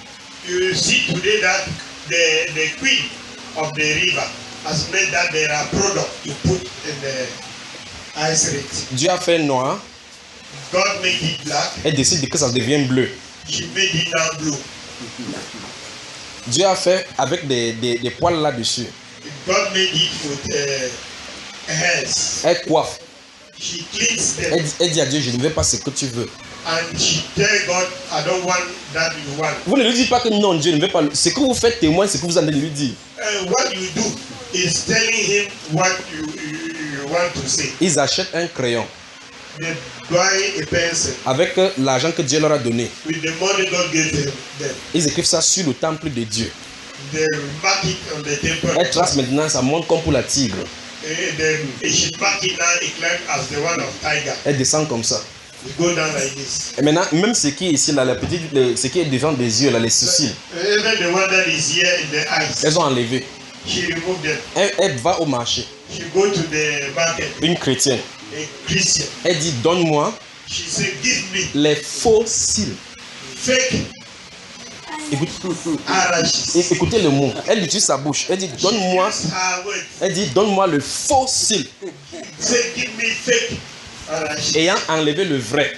You see today that the queen of the river has made that there are products to put in the ice rate. Dieu a fait noir, God made it black. elle décide que ça devient bleu. She made it now blue. Dieu a fait avec des poils là-dessus. God made it with hairs. Elle coiffe. She cleans them. Elle dit à Dieu, je ne veux pas ce que tu veux. And she tell God, I don't want that you want. Vous ne lui dites pas que non, Dieu ne veut pas. Ce que vous faites témoin, ce que vous allez lui dire. What you do is telling him what you want to say. Ils achètent un crayon. They buy a pencil. Avec l'argent que Dieu leur a donné. With the money God gave them. Ils écrivent ça sur le temple de Dieu. They mark it on the temple. Elle trace maintenant, ça monte comme pour la tigre. Then she mark it now, it climb as the one of tiger. Elle descend comme ça. It go down like this. Et maintenant, même ce qui est ici, là, ce qui est devant des yeux, là, les sourcils, Even the one that is here in the eyes. elles ont enlevé. She removed them. Elle va au marché. She go to the market. Une chrétienne. A Christian. Elle dit, donne-moi She said, give me les faux cils. fake eyelashes. Écoutez le mot. Elle utilise sa bouche. Elle dit, donne-moi. Her words. Elle dit, donne-moi le faux cil. Say, give me fake eyelashes. Ayant enlevé le vrai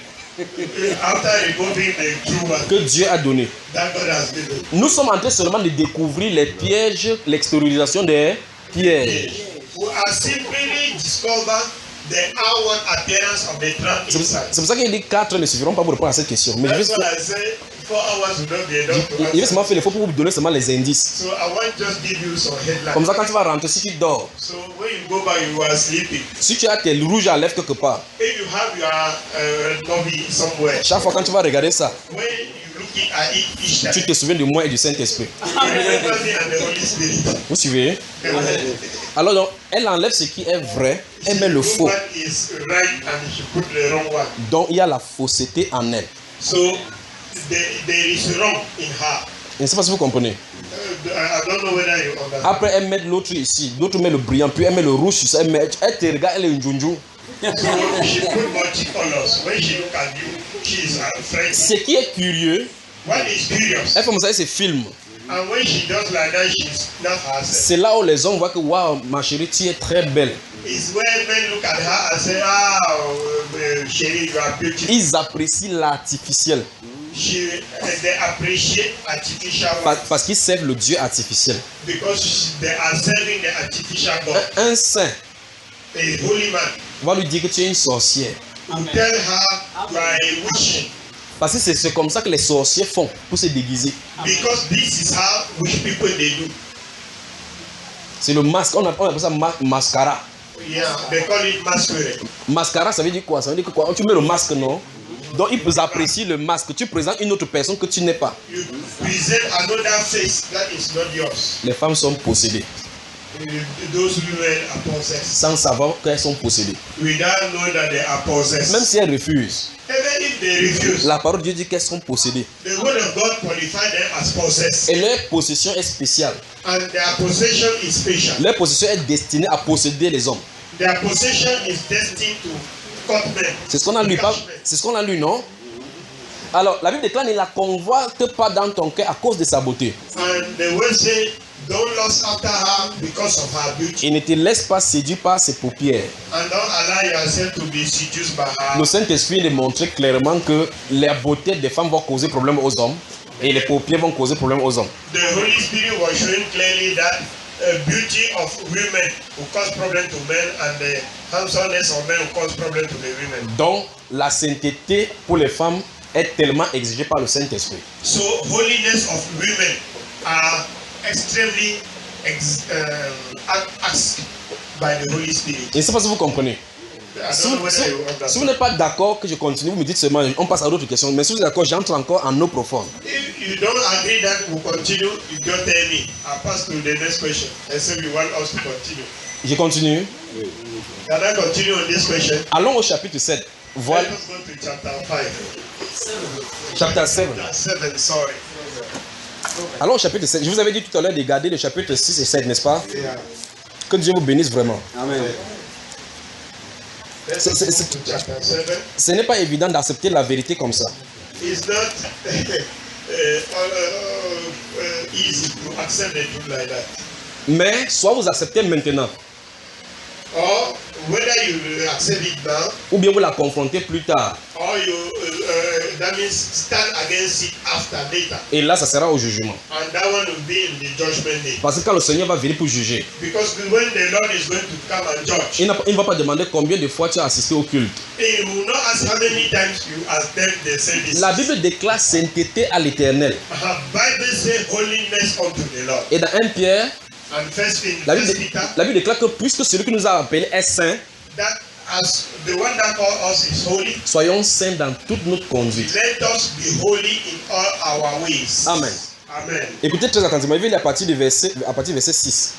After removing the true one que Dieu a donné. that God has given. Nous sommes en train seulement de découvrir les pièges, l'extériorisation des pièges. We are simply discover the outward appearance of the trap inside. C'est pour ça qu'il dit 4 ne suffiront pas pour répondre à cette question. Mais That's why I say 4 hours will not be enough to il va answer. seulement faire l'effort pour vous donner seulement les indices. So I want just give you some headlines. Comme ça, quand tu vas rentrer, si tu dors, So when you go back, you are sleeping. si tu as tes rouges à lèvres quelque part, If you have your red movie somewhere, chaque fois quand tu vas regarder ça, when you looking at it each time, tu te souviens de moi et du Saint-Esprit. you remember me and the Holy Spirit. Vous suivez? Alors donc, elle enlève ce qui est vrai, elle met le faux. One is right and she put the wrong one. Donc il y a la fausseté en elle. So there is wrong in her. Je ne sais pas si vous comprenez. I don't know whether you understand. Après, elle met l'autre ici, l'autre met le brillant, puis elle met le rouge sur ça. Elle te regarde, elle est une junju. So she put multicolors. When she look at you, she is afraid. Ce qui est curieux, What is curious? elle fait comme ça, elle se filme. And when she does like that, she's not herself. C'est là où les hommes voient que, waouh, ma chérie, tu es très belle. It's when men look at her and say, ah, Sherry, you are beautiful. Ils apprécient l'artificiel They appreciate artificial one parce qu'ils servent le Dieu artificiel. because they are serving the artificial God. Un saint A holy man va lui dire que tu es une sorcière. will tell her you are a witch Parce que c'est comme ça que les sorciers font pour se déguiser. because this is how witch people they do. C'est le masque, on appelle ça mascara. Yeah, they call it masquerade. Mascara, ça veut dire quoi? Ça veut dire que quoi? Tu mets le masque, non? Donc ils apprécient le masque. Tu présentes une autre personne que tu n'es pas. You present another face that is not yours. Les femmes sont possédées Those women are possessed sans savoir qu'elles sont possédées. without knowing that they are possessed. Même si elles refusent, Even if they refuse, la parole de Dieu dit qu'elles sont possédées. the word of God qualifies them as possessed, Et leur possession est spéciale. and their possession is special. Leur possession est destinée à posséder les hommes. Their possession is destined to cut men. C'est ce qu'on a lu, pas? C'est ce qu'on a lu, non? Alors, la Bible déclare, ne la convoite pas dans ton cœur à cause de sa beauté. And the word say, don't lust after her because of her beauty, Et ne te laisse pas séduire par ses paupières. and don't allow yourself to be seduced by her. Le Saint-Esprit a montré clairement que la beauté des femmes va causer problème aux hommes et les paupières vont causer problème aux hommes. The Holy Spirit was showing clearly that beauty of women will cause problem to men, and the handsomeness of men will cause problem to the women. Donc, la sainteté pour les femmes est tellement exigée par le Saint-Esprit. So holiness of women are extremely asked by the Holy Spirit. Je ne sais pas si vous comprenez. I Si don't vous, know whether si- you si vous understand. n'êtes pas d'accord que je continue, vous me dites seulement, on passe à d'autres questions. Mais si vous êtes d'accord, j'entre encore en eau profonde. If you don't agree that we'll continue, you don't tell me. I'll pass to the next question. And say you want us to continue. Je continue. Can I continue on this question? Allons au chapitre 7. Voilà. Let us go to chapter 5. Chapitre 7. Chapter 7, sorry. Allons au chapitre 7. Je vous avais dit tout à l'heure de garder le chapitre 6 et 7, n'est-ce pas? Yeah. Que Dieu vous bénisse vraiment. Amen. Let's go to chapter 7. Ce n'est pas évident d'accepter la vérité comme ça. It's not easy to accept the truth like that. Mais soit vous acceptez maintenant, Or whether you accept it now, ou bien vous la confrontez plus tard. or you that means stand against it after later. Et là, ça sera au jugement. And that one will be in the judgment day. Parce que quand le Seigneur va venir pour juger, Because when the Lord is going to come and judge, il ne va pas demander combien de fois tu as assisté au culte. He will not ask how many times you attend the service. La Bible déclare sainteté à l'Éternel. Bible says holiness unto the Lord. Et dans 1 Pierre, And first in la First Bible, Peter, la Bible déclare que puisque celui qui nous a appelés est saint, that as the one that called us is holy, soyons saints dans toute notre conduite. let us be holy in all our ways. Amen. Amen. Écoutez très attentivement, il va lire à partir du verset 6.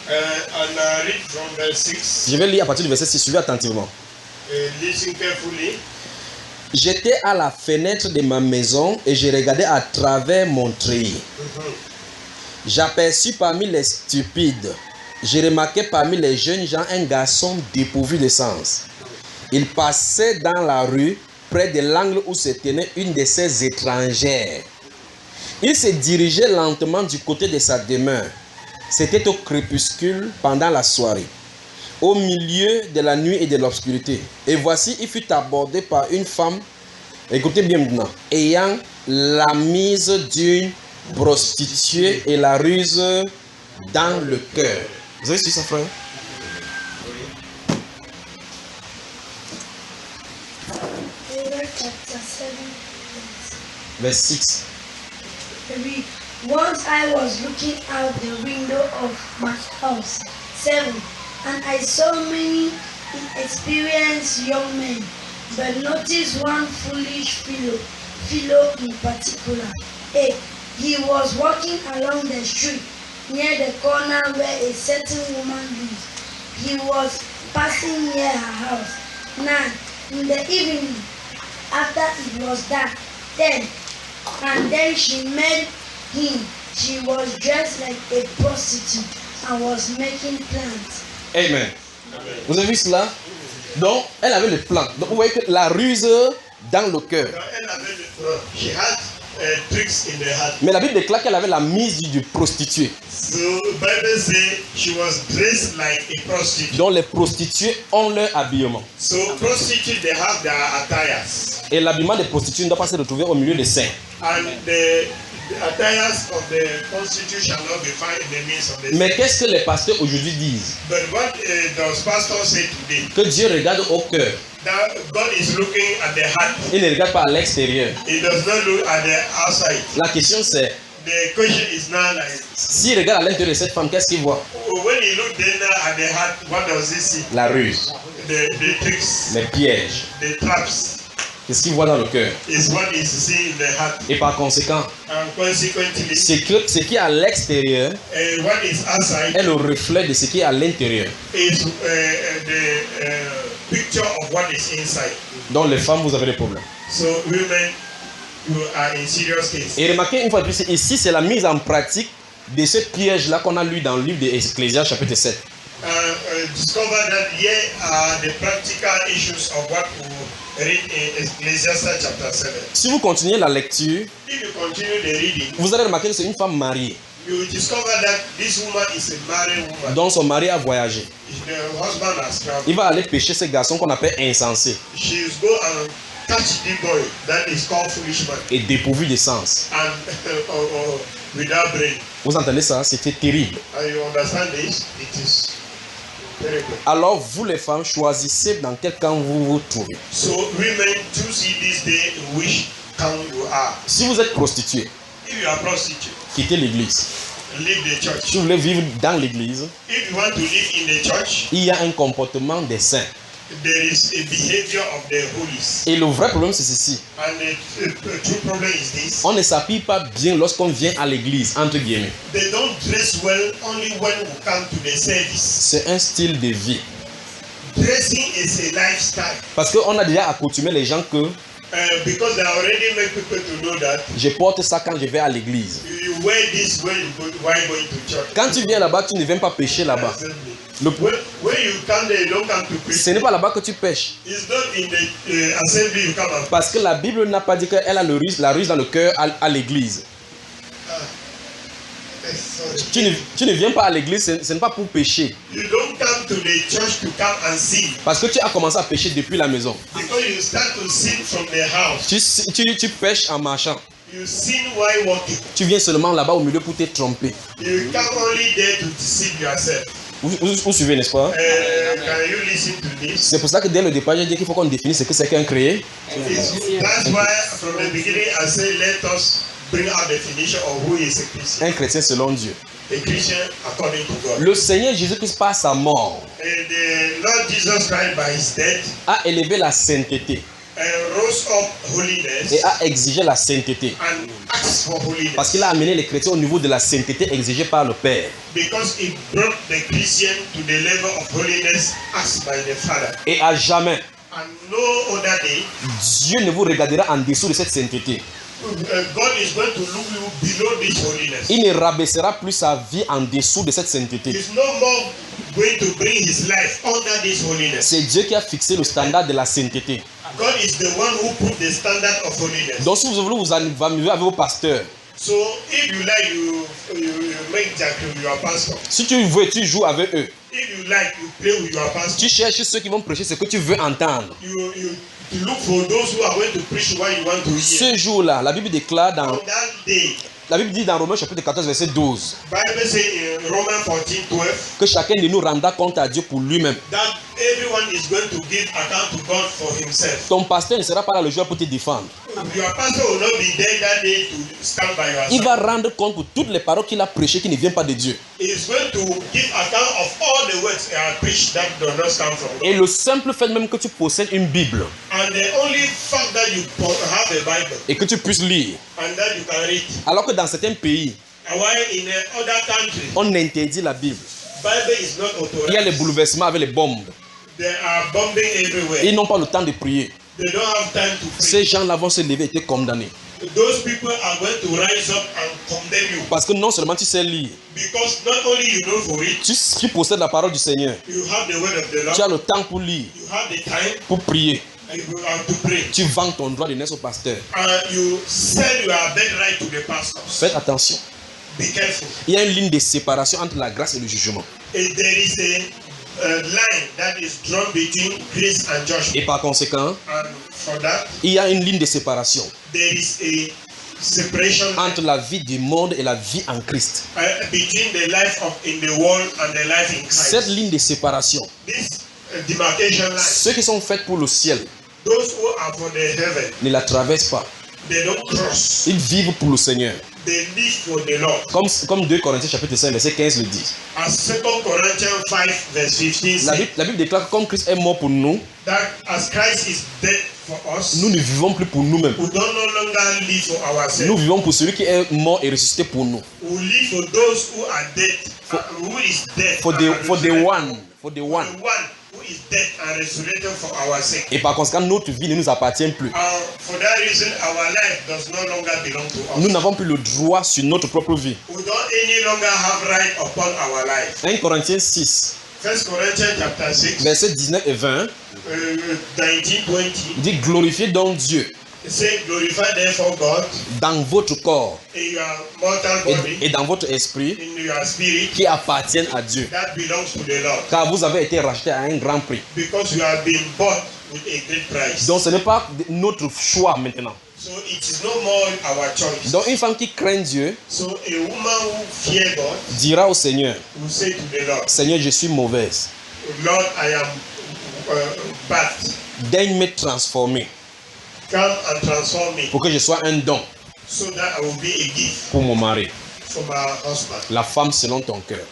And read from verse 6. Je vais lire à partir du verset 6, suivez attentivement. Listen carefully. J'étais à la fenêtre de ma maison et je regardais à travers mon treillis. J'aperçus parmi les stupides, j'ai remarqué parmi les jeunes gens un garçon dépourvu de sens. Il passait dans la rue près de l'angle où se tenait une de ces étrangères. Il se dirigeait lentement du côté de sa demeure. C'était au crépuscule pendant la soirée, au milieu de la nuit et de l'obscurité. Et voici, il fut abordé par une femme, écoutez bien maintenant, ayant la mise d'une prostituée et la ruse dans le cœur. Vous avez su ça, frère? Verse 6. Once I was looking out the window of my house, 7, and I saw many inexperienced young men, but notice one foolish fellow in particular. 8. He was walking along the street near the corner where a certain woman lived. He was passing near her house. 9. In the evening, after it was dark, 10. And then she met him. She was dressed like a prostitute and was making plans. Amen. Amen. Vous avez vu cela? Donc, elle avait le plan. Donc, vous voyez que la ruse dans le cœur. She had tricks in the heart. Mais la Bible déclare qu'elle avait la mise du prostitué. So Bible say she was dressed like a prostitute. Donc les prostituées ont leur habillement. So prostitutes they have their attires. Et l'habillement des prostituées ne doit pas se retrouver au milieu des saints. And the attires of the prostitute shall not be found in the midst of the saints. Mais qu'est-ce que les pasteurs aujourd'hui disent? But what does pastor say today? Que Dieu regarde au cœur. That God is looking at the heart. Il ne regarde pas à l'extérieur. He does not look at the outside. La question c'est, the question is now like, s'il regarde à l'intérieur de cette femme, qu'est-ce qu'il voit? When he look then at the heart, what does he see? La ruse. The tricks. Les pièges. The traps. Qu'est-ce qu'il voit dans le cœur? Is what is seen in the heart. Et par conséquent, consequently, ce qui est à l'extérieur what is outside est le reflet de ce qui est à l'intérieur. Is the picture of what is inside. Donc les femmes, vous avez des problèmes. So women, you are in serious case. Et remarquez une fois de plus, ici c'est la mise en pratique de ce piège-là qu'on a lu dans le livre d'Ecclésiaste chapitre 7. Discover that here are the practical issues of what we read in Ecclesiastes chapter 7. Si vous continuez la lecture, if you continue the reading, vous allez remarquer que c'est une femme mariée. You will discover that this woman is a married woman. Donc son mari a voyagé. The husband has traveled. Il va aller pêcher ce garçon qu'on appelle insensé. She is go and catch the boy that is called foolish man. Et dépourvu de sens. And without brain. Vous entendez ça? C'était terrible. And you understand this? It is terrible. Alors vous les femmes, choisissez dans quel camp vous vous trouvez. So women choose this day in which camp you are. Si vous êtes prostituée, if you are prostitute, quittez l'église. Leave the church. Si vous voulez vivre dans l'église, if you want to live in the church, il y a un comportement des saints. There is a behavior of the holies. Et le vrai problème c'est ceci. And the true problem is this. On ne s'habille pas bien lorsqu'on vient à l'église, entre guillemets. They don't dress well only when we come to the service. C'est un style de vie. Dressing is a lifestyle. Parce qu'on a déjà accoutumé les gens que because they already make people to know that je porte ça quand je vais à l'église. You wear this when you go while going to church. Quand tu viens là-bas, tu ne viens pas pêcher là-bas. When you come there, you don't come to preach. Ce n'est pas là-bas que tu pêches. It's not in the assembly you come and. Parce que la Bible n'a pas dit qu'elle a la ruse dans le cœur à l'église. Tu ne viens pas à l'église, ce n'est pas pour pécher. You don't come to the church to come and sin. Parce que tu as commencé à pécher depuis la maison. Because you start to sin from the house. Tu pêches en marchant. You sin while walking. Tu viens seulement là-bas au milieu pour te tromper. You come only there to deceive yourself. Vous suivez, n'est-ce pas? Can you listen to this? C'est pour ça que dès le départ, j'ai dit qu'il faut qu'on définisse ce que c'est qu'un créé. That's why from the beginning I say let us bring out definition of who is a Christian. Un chrétien selon Dieu. A Christian according to God. Le Seigneur Jésus-Christ, par sa mort, And the Lord Jesus Christ by his death a élevé la sainteté rose up holiness et a exigé la sainteté. and asked for holiness. Parce qu'il a amené les chrétiens au niveau de la sainteté exigée par le Père. Because it brought the Christian to the level of holiness asked by the Father. Et à jamais, And no other day, Dieu ne vous regardera en dessous de cette sainteté. God is going to look you below this holiness. Il ne rabaissera plus sa vie en dessous de cette sainteté. He's no more going to bring his life under this holiness. C'est Dieu qui a fixé le standard de la sainteté. God is the one who put the standard of holiness. Donc si vous voulez vous amuser avec vos pasteurs, So if you like, you make Jack your pastor. si tu veux, tu joues avec eux. If you like, you play with your pastor. Tu cherches ceux qui vont prêcher ce que tu veux entendre. You look for those who are going to preach what you want to hear. Ce jour-là, la Bible déclare dans... On that day, La Bible dit dans Romains chapitre 14 verset 12 Bible say in Romans 14:12 que chacun de nous rendra compte à Dieu pour lui-même. that everyone is going to give account to God for himself. Ton pasteur ne sera pas là le jour pour te défendre. Your pastor will not be there that day to stand by your Il side. va rendre compte pour toutes les paroles qu'il a prêchées qui ne viennent pas de Dieu. He is going to give account of all the words he has preached that do not come from God. Et le simple fait même que tu possèdes une Bible And the only fact that you have a Bible et que tu puisses lire, and that you can read. alors que dans certains pays, And while in other countries, on interdit la Bible. Bible is not authorized. Il y a les bouleversements avec les bombes. There are bombing everywhere. Ils n'ont pas le temps de prier. They don't have time to pray. Ces gens-là vont se lever et être condamnés. Those people are going to rise up and condemn you. Parce que non seulement tu sais lire, Because not only you know for it, tu possèdes la parole du Seigneur. you have the word of the Lord, Tu as le temps pour lire, you have the time, pour prier. and you have to pray. Tu vends ton droit de naissance au pasteur. And you sell your birthright to the pastors. Faites attention. Be careful. Il y a une ligne de séparation entre la grâce et le jugement. And there is a line that is drawn between grace and judgment. Et par conséquent, And for that, il y a une ligne de séparation there is a separation entre la vie du monde et la vie en Christ. between the life of in the world and the life in Cette Christ. ligne de séparation, This demarcation line, ceux qui sont faits pour le ciel those who are for the heaven, ne la traversent pas. they don't cross. Ils vivent pour le Seigneur. They live for the Lord. Comme 2 Corinthiens chapitre 5 verset 15 le dit. As 2 Corinthians 5 verse 15 says, La Bible déclare que comme Christ est mort pour nous, that as Christ is dead for us, nous ne vivons plus pour nous-mêmes. we don't no longer live for Nous ourselves. vivons pour celui qui est mort et ressuscité pour nous. We live for those who are dead, who is dead, For and the resurrected. one. For the one who is dead and resurrected for our sake. Et par conséquent, notre vie ne nous appartient plus. For that reason, our life does no longer belong to us. Nous n'avons plus le droit sur notre propre vie. We don't any longer have right upon our life. 1 Corinthiens 6, 1 Corinthians chapter 6, versets 19 et 20, 19-20, dit glorifiez donc Dieu it says, glorify therefore God dans votre corps in your mortal body, et dans votre esprit in your spirit, qui appartiennent à Dieu. that belongs to the Lord. Car vous avez été rachetés à un grand prix. Because you have been bought with a great price. Donc ce n'est pas notre choix maintenant. So it is no more our choice. Donc une femme qui craint Dieu So a woman who fear God dira au Seigneur, will say to the Lord, Seigneur, je suis mauvaise. Lord, I am bad. Daigne me transformer Come and transform me pour que je sois un don so that I will be a gift pour mon mari. from our husband, La femme selon ton cœur.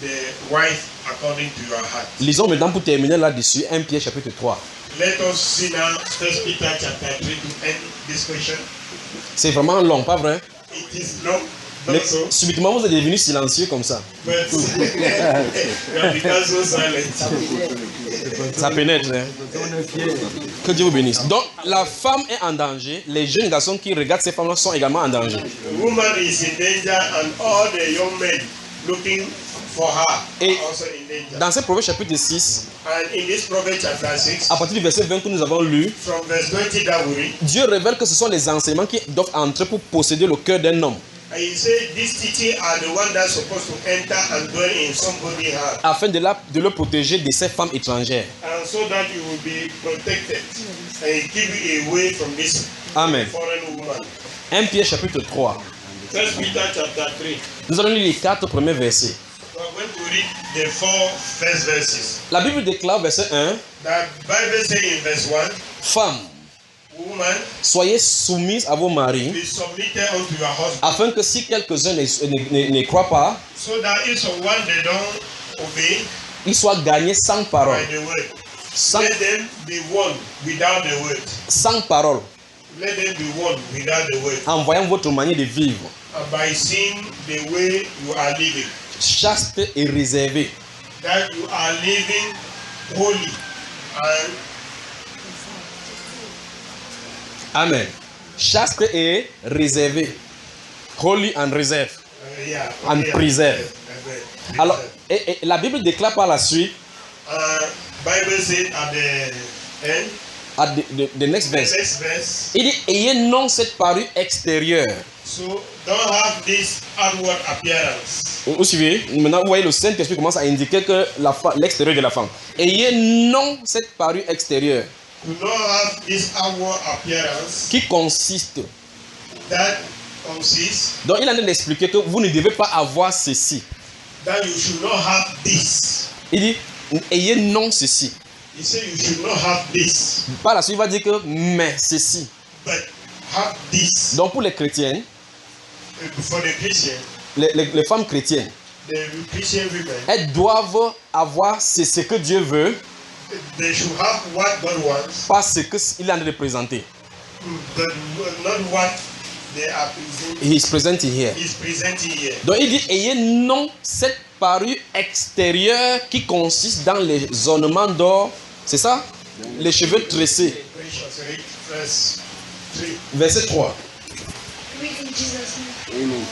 the wife according to your heart. Lisons maintenant pour terminer là-dessus 1 Pierre chapitre 3. Let us see now 1 Peter chapter 3 to end this question. C'est vraiment long, pas vrai? It is long, Mais not so, subitement vous êtes devenu silencieux comme ça. but you have become so silent. Ça pénètre. Hein? Que Dieu vous bénisse. Donc la femme est en danger. Les jeunes garçons qui regardent ces femmes-là sont également en danger. The woman is in danger and all the young men looking for her Et are also in danger. dans ce Proverbe chapitre 6, And in this Proverbs chapter 6, à partir du verset 20 que nous avons lu, from verse 20 that we read, Dieu révèle que ce sont les enseignements qui doivent entrer pour posséder le cœur d'un homme. And he said these teachings are the ones that are supposed to enter and dwell in somebody's heart. Afin de le protéger de ces femmes étrangères. And so that you will be protected and give you away from this Amen. foreign woman. 1 Pierre chapitre 3. 1 Peter chapter 3. Nous allons lire les 4 premiers versets. We are going to read the 4 first verses. La Bible déclare, verset 1, The Bible says in verse 1, Femmes, woman, soyez soumises à vos maris, be submitted unto your husband, afin que si quelques-uns ne croient pas, so that if someone they don't obey ils soient gagnés sans parole. by the word, Sans, let them be won without the word. sans parole, Let them be won without the word. en voyant votre manière de vivre, And by seeing the way you are living, chaste et réservée, that you are living holy and Amen. Chaste et réservé. Holy and reserve. And preserve. Alors, et la Bible déclare par la suite, Bible said at the end, at the next verse, next verse, il dit, ayez non cette parure extérieure. so don't have this outward appearance. Vous suivez? Maintenant, vous voyez, le Saint-Esprit commence à indiquer que l'extérieur de la femme. Ayez non cette parure extérieure. Do not have this outward appearance Qui consiste. that consists Donc, il est en train d'expliquer que vous ne devez pas avoir ceci. that you should not have this. Il dit, ayez non ceci. He said you should not have this, Par la suite, il va dire que, mais ceci. but have this. Donc, pour les chrétiennes, For the Christian, les femmes chrétiennes, the Christian women, elles doivent avoir ce que Dieu veut, they should have what God wants, pas ce qu'il est en train de présenter. but not what they are presenting. He is presenting here. He's presenting here. Donc il dit, ayez non cette parure extérieure qui consiste dans les ornements d'or, c'est ça? Les cheveux tressés. Verse 3. Verset 3. Read in Jesus' name. Amen.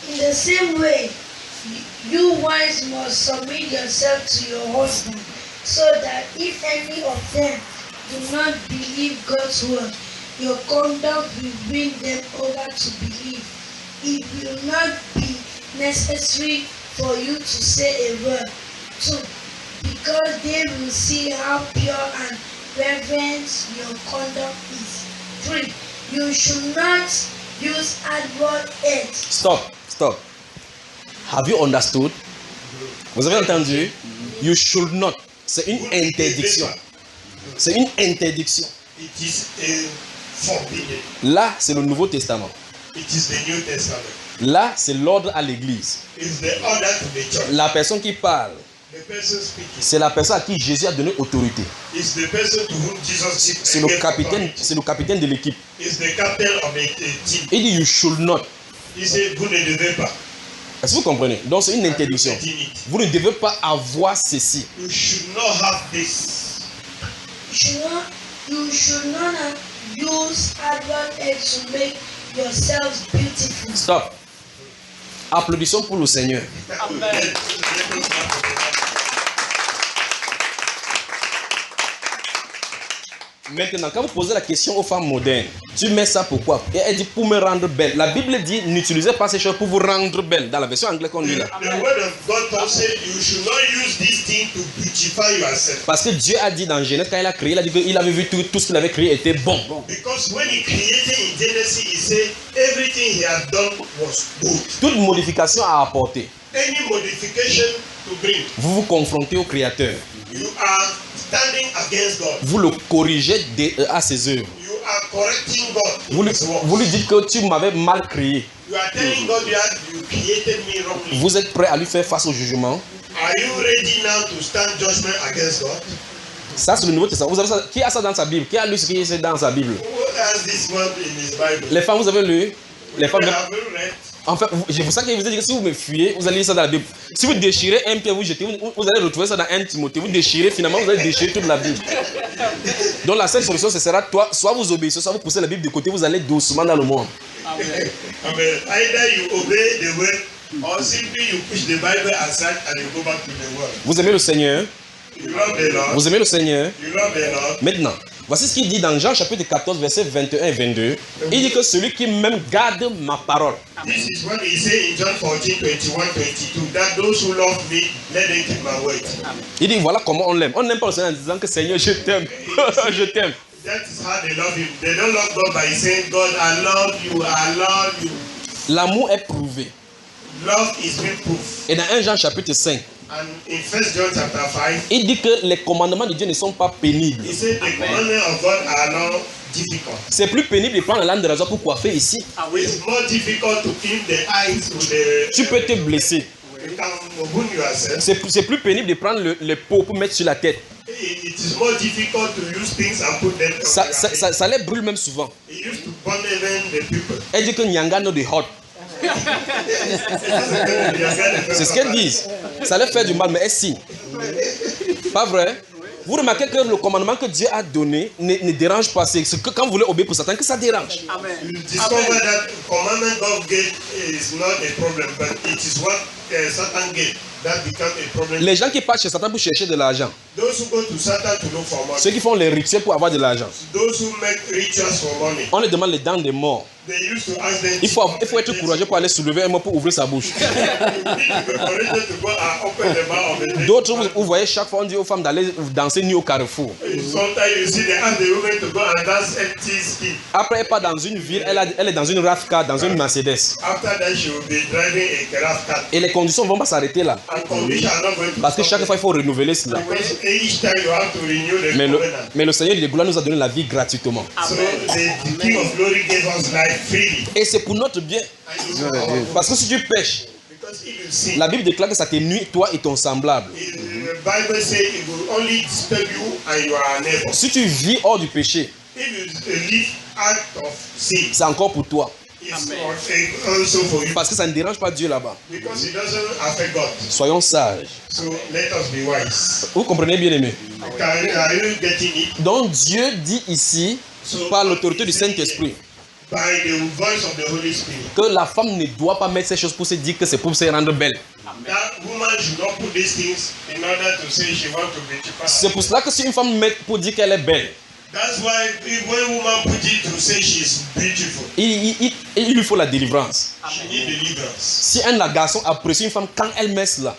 In the same way, you wives must submit yourself to your husband, so that if any of them do not believe God's word, your conduct will bring them over to believe. It will not be necessary for you to say a word, too, because they will see how pure and reverent your conduct is. 3. You should not use outward aids. Stop. Have you understood? Vous avez entendu? You should not. C'est une interdiction. C'est une interdiction. It is a forbidden. Là, c'est le Nouveau Testament. It is the New Testament. Là, c'est l'ordre à l'église. It's the order to the church. La personne qui parle, The person speaking c'est la personne à qui Jésus a donné autorité. is the person to whom Jesus C'est le capitaine de l'équipe. is the captain of the team. Il dit you should not. Il dit vous ne devez pas. Est-ce que vous comprenez? Donc c'est une interdiction. Vous ne devez pas avoir ceci. You should not have this. You should not use outward aids to make yourselves beautiful. Stop. Applaudissons pour le Seigneur. Amen. Maintenant, quand vous posez la question aux femmes modernes, tu mets ça pourquoi? Et elle dit pour me rendre belle. La Bible dit n'utilisez pas ces choses pour vous rendre belle. Dans la version anglaise qu'on lit là. The word of God says you should not use this thing to beautify yourself. Parce que Dieu a dit dans Genèse, quand il a créé, il a dit qu'il avait vu tout ce qu'il avait créé était bon. Because when he created in Genesis, he said everything he had done was good. Toute modification à apporter. Any modification to bring, Vous vous confrontez au Créateur. you are standing against God. Vous le corrigez à ses œuvres. You are correcting God. Vous lui dites que tu m'avais mal créé. You are telling God you created me wrongly. Vous êtes prêt à lui faire face au jugement? Are you ready now to stand judgment against God? Ça, c'est le Nouveau Testament. Vous avez ça, qui a ça dans sa Bible? Qui a lu ce qui est dans sa Bible? Who has this word in his Bible? Les femmes, vous avez lu? Les femmes. Have you read? En fait, c'est pour ça que je vous ai dit que si vous me fuyez, vous allez lire ça dans la Bible. Si vous déchirez un pied, vous jetez, vous allez retrouver ça dans 1 Timothée. Vous déchirez, finalement, vous allez déchirer toute la Bible. Donc la seule solution, ce sera soit vous obéissez, soit vous poussez la Bible de côté, vous allez doucement dans le monde. Amen. Either you obey the word or simply you push the Bible aside and you go back to the world. Vous aimez le Seigneur? You love the Lord. Vous aimez le Seigneur? You love the Lord. Maintenant, Voici ce qu'il dit dans Jean chapitre 14, versets 21 et 22. Il dit que celui qui même garde ma parole. This is what he said in John 14, 21, 22. That those who love me, let them keep my word. Il dit voilà comment on l'aime. On n'aime pas le Seigneur en disant que Seigneur, je t'aime. Je t'aime. That is how they love him. They don't love God by saying, God, I love you, I love you. L'amour est prouvé. Love is being proof. Et dans 1 Jean chapitre 5, And in 1 John chapter 5, il dit que les commandements de Dieu ne sont pas pénibles. he said the commandments of God are not difficult. C'est plus pénible de prendre la lame de rasoir pour coiffer ici. It's more difficult to clean the eyes with the... Tu peux te blesser. You can wound yourself. C'est plus pénible de prendre le pot pour mettre sur la tête. It is more difficult to use things and put them on your head. Ça les brûle même souvent. It used to burn even the people. Elle dit que Nyanga no de hot. C'est ce qu'elles disent. Ça leur fait du mal, mais elles signent. Pas vrai? Vous remarquez que le commandement que Dieu a donné ne dérange pas. C'est que quand vous voulez obéir pour Satan, que ça dérange. You discover that commandment God gave is not a problem, but it is what Satan gave that becomes a problem. Les gens qui partent chez Satan pour chercher de l'argent. Those who go to Satan to look for money. Ceux qui font les rituels pour avoir de l'argent. Those who make rituals for money. On leur demande les dents des morts. They used to ask them. Il faut être courageux pour aller soulever un mot pour ouvrir sa bouche. D'autres, vous voyez, chaque fois on dit aux femmes d'aller danser nues au carrefour. Après, elle part dans une ville, elle est dans une RAV4, dans une Mercedes. Et les conditions ne vont pas s'arrêter là. Parce que chaque fois, il faut renouveler cela. Mais le Seigneur de gloire nous a donné la vie gratuitement. Et c'est pour notre bien. Parce que si tu pêches, la Bible déclare que ça te nuit, toi et ton semblable. Si tu vis hors du péché, c'est encore pour toi. Parce que ça ne dérange pas Dieu là-bas. Soyons sages. Vous comprenez bien, aimé? Donc Dieu dit ici, par l'autorité du Saint-Esprit, que la femme ne doit pas mettre ces choses pour se dire que c'est pour se rendre belle. C'est pour cela que si une femme met pour dire qu'elle est belle, il lui faut la délivrance. Si un garçon apprécie une femme quand elle met cela,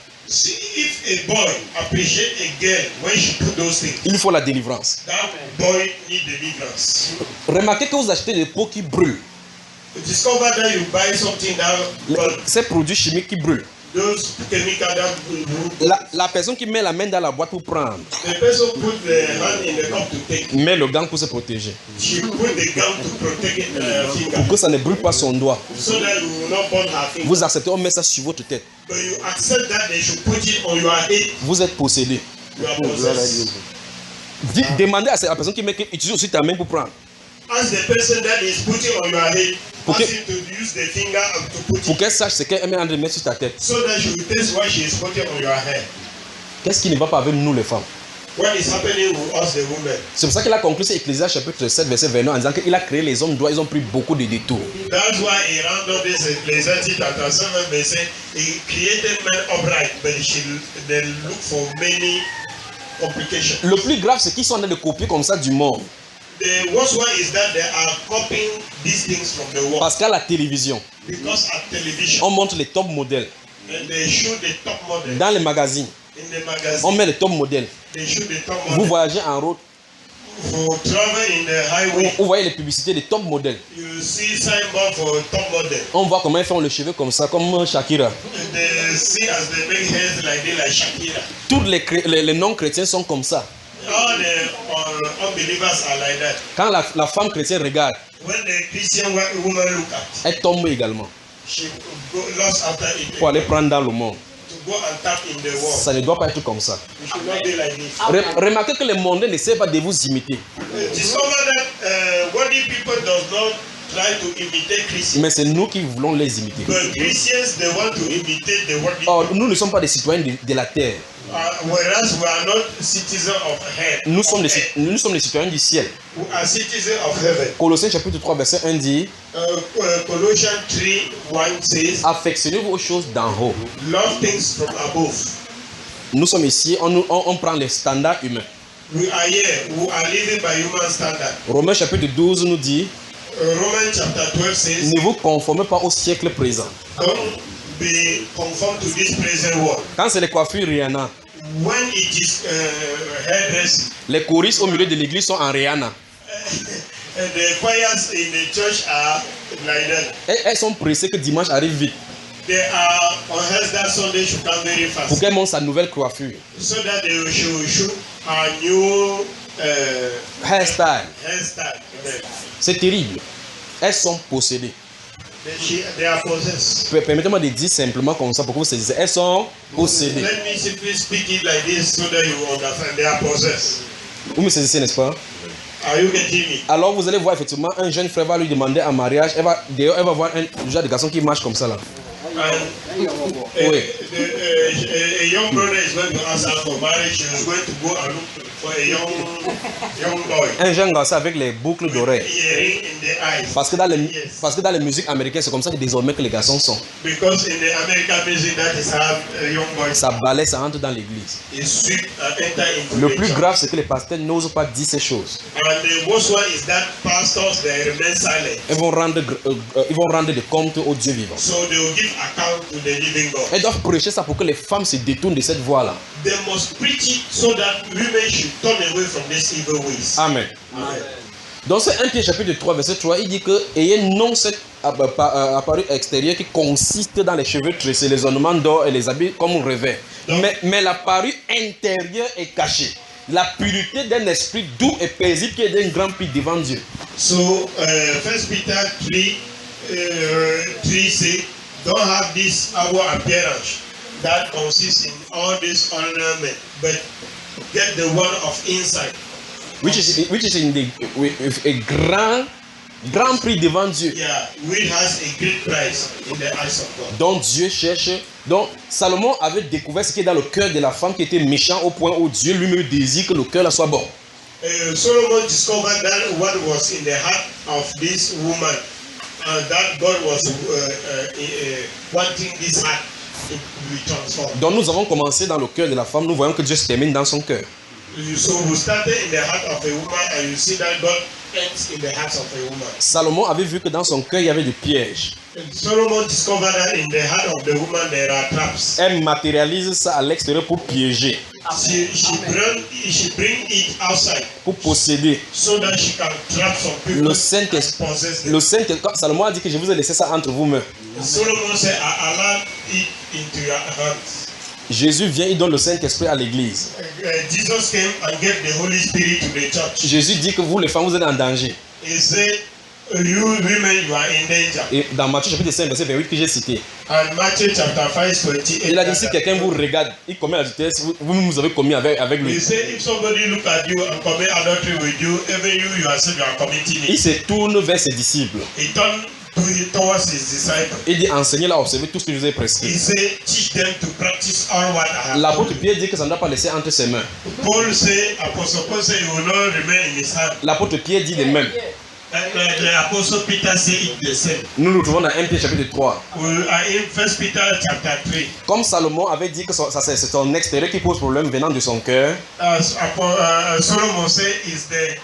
il lui faut la délivrance. Remarquez que vous achetez des pots qui brûlent. Ces produits chimiques qui brûlent. La personne qui met la main dans la boîte pour prendre met le gant pour se protéger. Pour que ça ne brûle pas son doigt. Vous acceptez, on met ça sur votre tête. Vous êtes possédé. Demandez à la personne qui met utilise aussi ta main pour prendre. Pour qu'elle sache ce qu'elle met en train de mettre sur ta tête. Qu'est-ce qui ne va pas avec nous les femmes? C'est pour ça qu'il a conclu c'est Ecclésiaste chapitre 7 verset 29 en disant qu'il a créé les hommes droits, ils ont pris beaucoup de détours. Le plus grave c'est qu'ils sont en train de copier comme ça du monde. Parce qu'à la télévision, on montre les top modèles. Dans les magazines, on met les top modèles. Vous voyagez en route, vous voyez les publicités des top modèles. On voit comment ils font le cheveu comme ça, comme Shakira. Tous les non-chrétiens sont comme ça. Quand la femme chrétienne regarde, elle tombe également pour aller prendre dans le monde. Ça ne doit pas être comme ça. Remarquez que les mondains ne savent pas de vous imiter. Mais c'est nous qui voulons les imiter. Or, nous ne sommes pas des citoyens de la terre. Nous sommes des citoyens du ciel. Colossiens chapitre 3 verset 1 dit affectionnez-vous aux choses d'en haut. Nous sommes ici, on prend les standards humains. We are here. We are living by human standard. Romains chapitre 12 nous dit, Romans chapter 12 says, ne vous conformez pas au siècle présent. don't be conformed to this present world. Quand c'est les coiffures Rihanna, When it is hairdressing, les choristes au milieu de l'église sont en Rihanna. the choirs in the church are like that. Elles sont pressées que dimanche arrive vite They are on that Sunday should come very pour fast, qu'elles montrent sa nouvelle coiffure. so that they should show a new Hairstyle. hairstyle. C'est terrible. Elles sont possédées. They are possessed. Permettez-moi de dire simplement comme ça pour que vous saisissiez. Elles sont possédées. Let me simply speak it like this so that you understand. They are possessed. Vous me saisissez, n'est-ce pas? Are you getting me? Alors vous allez voir effectivement un jeune frère va lui demander en mariage. D'ailleurs, elle va voir un genre de garçon qui marche comme ça là. And Oui. a young brother is going to ask her for marriage. She is going to go and look for a young boy. Un jeune garçon avec les boucles d'oreilles. Earring in the eyes. Parce que dans les musiques américaines, c'est comme ça que désormais que les garçons sont. Because in the American music, that is how a young boy Ça balaie, ça entre dans l'église. is sweep and enter into Le the plus church. grave, c'est que les pasteurs n'osent pas dire ces choses. And the worst one is that pastors they remain silent. Ils vont rendre des comptes au Dieu vivant. So they will give account to the living God. Elles doivent prêcher ça pour que les femmes se détournent de cette voie-là. They must preach it so that women should turn away from these evil ways. Amen. Amen. Dans ce 1 Pierre chapitre 3, verset 3, il dit que ayez non cette appareil extérieur qui consiste dans les cheveux tressés, les ornements d'or et les habits comme un revers. Mais l'appareil intérieur est caché. La pureté d'un esprit doux et paisible qui est d'un grand prix devant Dieu. So 1 Peter 3 say, don't have this outward appearance that consists in all this ornament, but get the one of inside. Which is in the, with a grand prix devant Dieu. Yeah, which has a great price in the eyes of God. Donc Dieu cherche. Donc Salomon avait découvert ce qui est dans le cœur de la femme qui était méchant au point où Dieu lui-même désire que le cœur là soit bon. Solomon discovered that what was in the heart of this woman, and that God was wanting this heart to be transformed. Donc nous avons commencé dans le cœur de la femme, nous voyons que Dieu se termine dans son cœur. So we started in the heart of a woman, and you see that God ends in the heart of a woman. Salomon avait vu que dans son cœur il y avait des pièges. Solomon discovered that in the heart of the woman there are traps. Elle matérialise ça à l'extérieur pour piéger, She bring it outside pour posséder. so that she can trap some people Le and Saint-Esprit, possess them. Salomon a dit que je vous ai laissé ça entre vous-mêmes. Solomon said, I allow it into your hands. Jésus vient, il donne le Saint-Esprit à l'église. Jesus came and gave the Holy Spirit to the church. Jésus dit que vous les femmes vous êtes en danger. He said, you women, you are in danger. Et dans Matthieu chapitre 5 verset 28 que j'ai cité, And Matthew chapter 5, 28. il a dit si quelqu'un vous regarde, il commet l'adultère, vous avez commis avec He lui. said, if somebody look at you and commit adultery with you, even you yourself, you are committing Il it. se tourne vers ses disciples. He turned towards his disciples. Il dit enseignez-leur à observer tout ce que je vous ai He prescrit. said, teach them to practice all what I have L'apôtre told you. Pierre dit que ça ne doit pas laisser entre ses mains. Paul said, Apostle Paul said, you will not remain in his hand. L'apôtre Pierre dit de même. And the Apostle Peter said it the same. Nous nous trouvons dans 1 Pierre chapitre 3. We are in 1 Peter chapter 3. Comme Salomon avait dit que c'est son extérieur qui pose problème venant de son cœur, As Solomon said, is the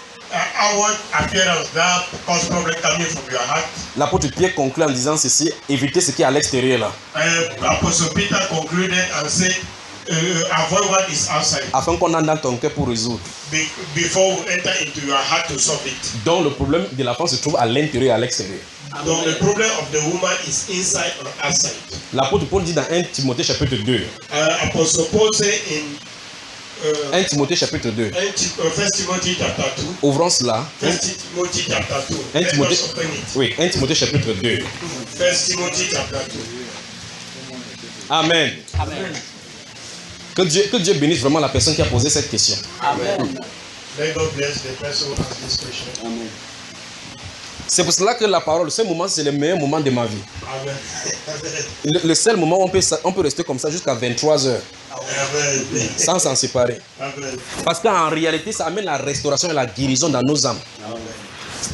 outward appearance that cause problem coming from your heart. l'apôtre Pierre conclut en disant ceci, évitez ce qui est à l'extérieur là, Apostle Peter concluded and said, avoid what is outside afin qu'on entre dans ton cœur pour résoudre. before we enter into your heart to solve it. Donc le problème de la femme se trouve à l'intérieur et à l'extérieur. So the problem of the woman is inside or outside. L'apôtre Paul dit dans 1 Timothée chapitre 2, Apostle Paul said in 1 Timothée chapitre 2, 1 Timothy chapter 2. ouvrons cela, 1 Timothy chapter 2. 1 Let Timothée, us open it. oui, 1 Timothée chapitre 2. 1 Timothy chapter 2. Amen. Que Dieu bénisse vraiment la personne qui a posé cette question. May God bless the person who asked this question. Amen. C'est pour cela que la parole, ce moment, c'est le meilleur moment de ma vie. Amen. Le seul moment où on peut rester comme ça jusqu'à 23 heures, Amen. sans s'en séparer. Amen. Parce qu'en réalité, ça amène la restauration et la guérison dans nos âmes.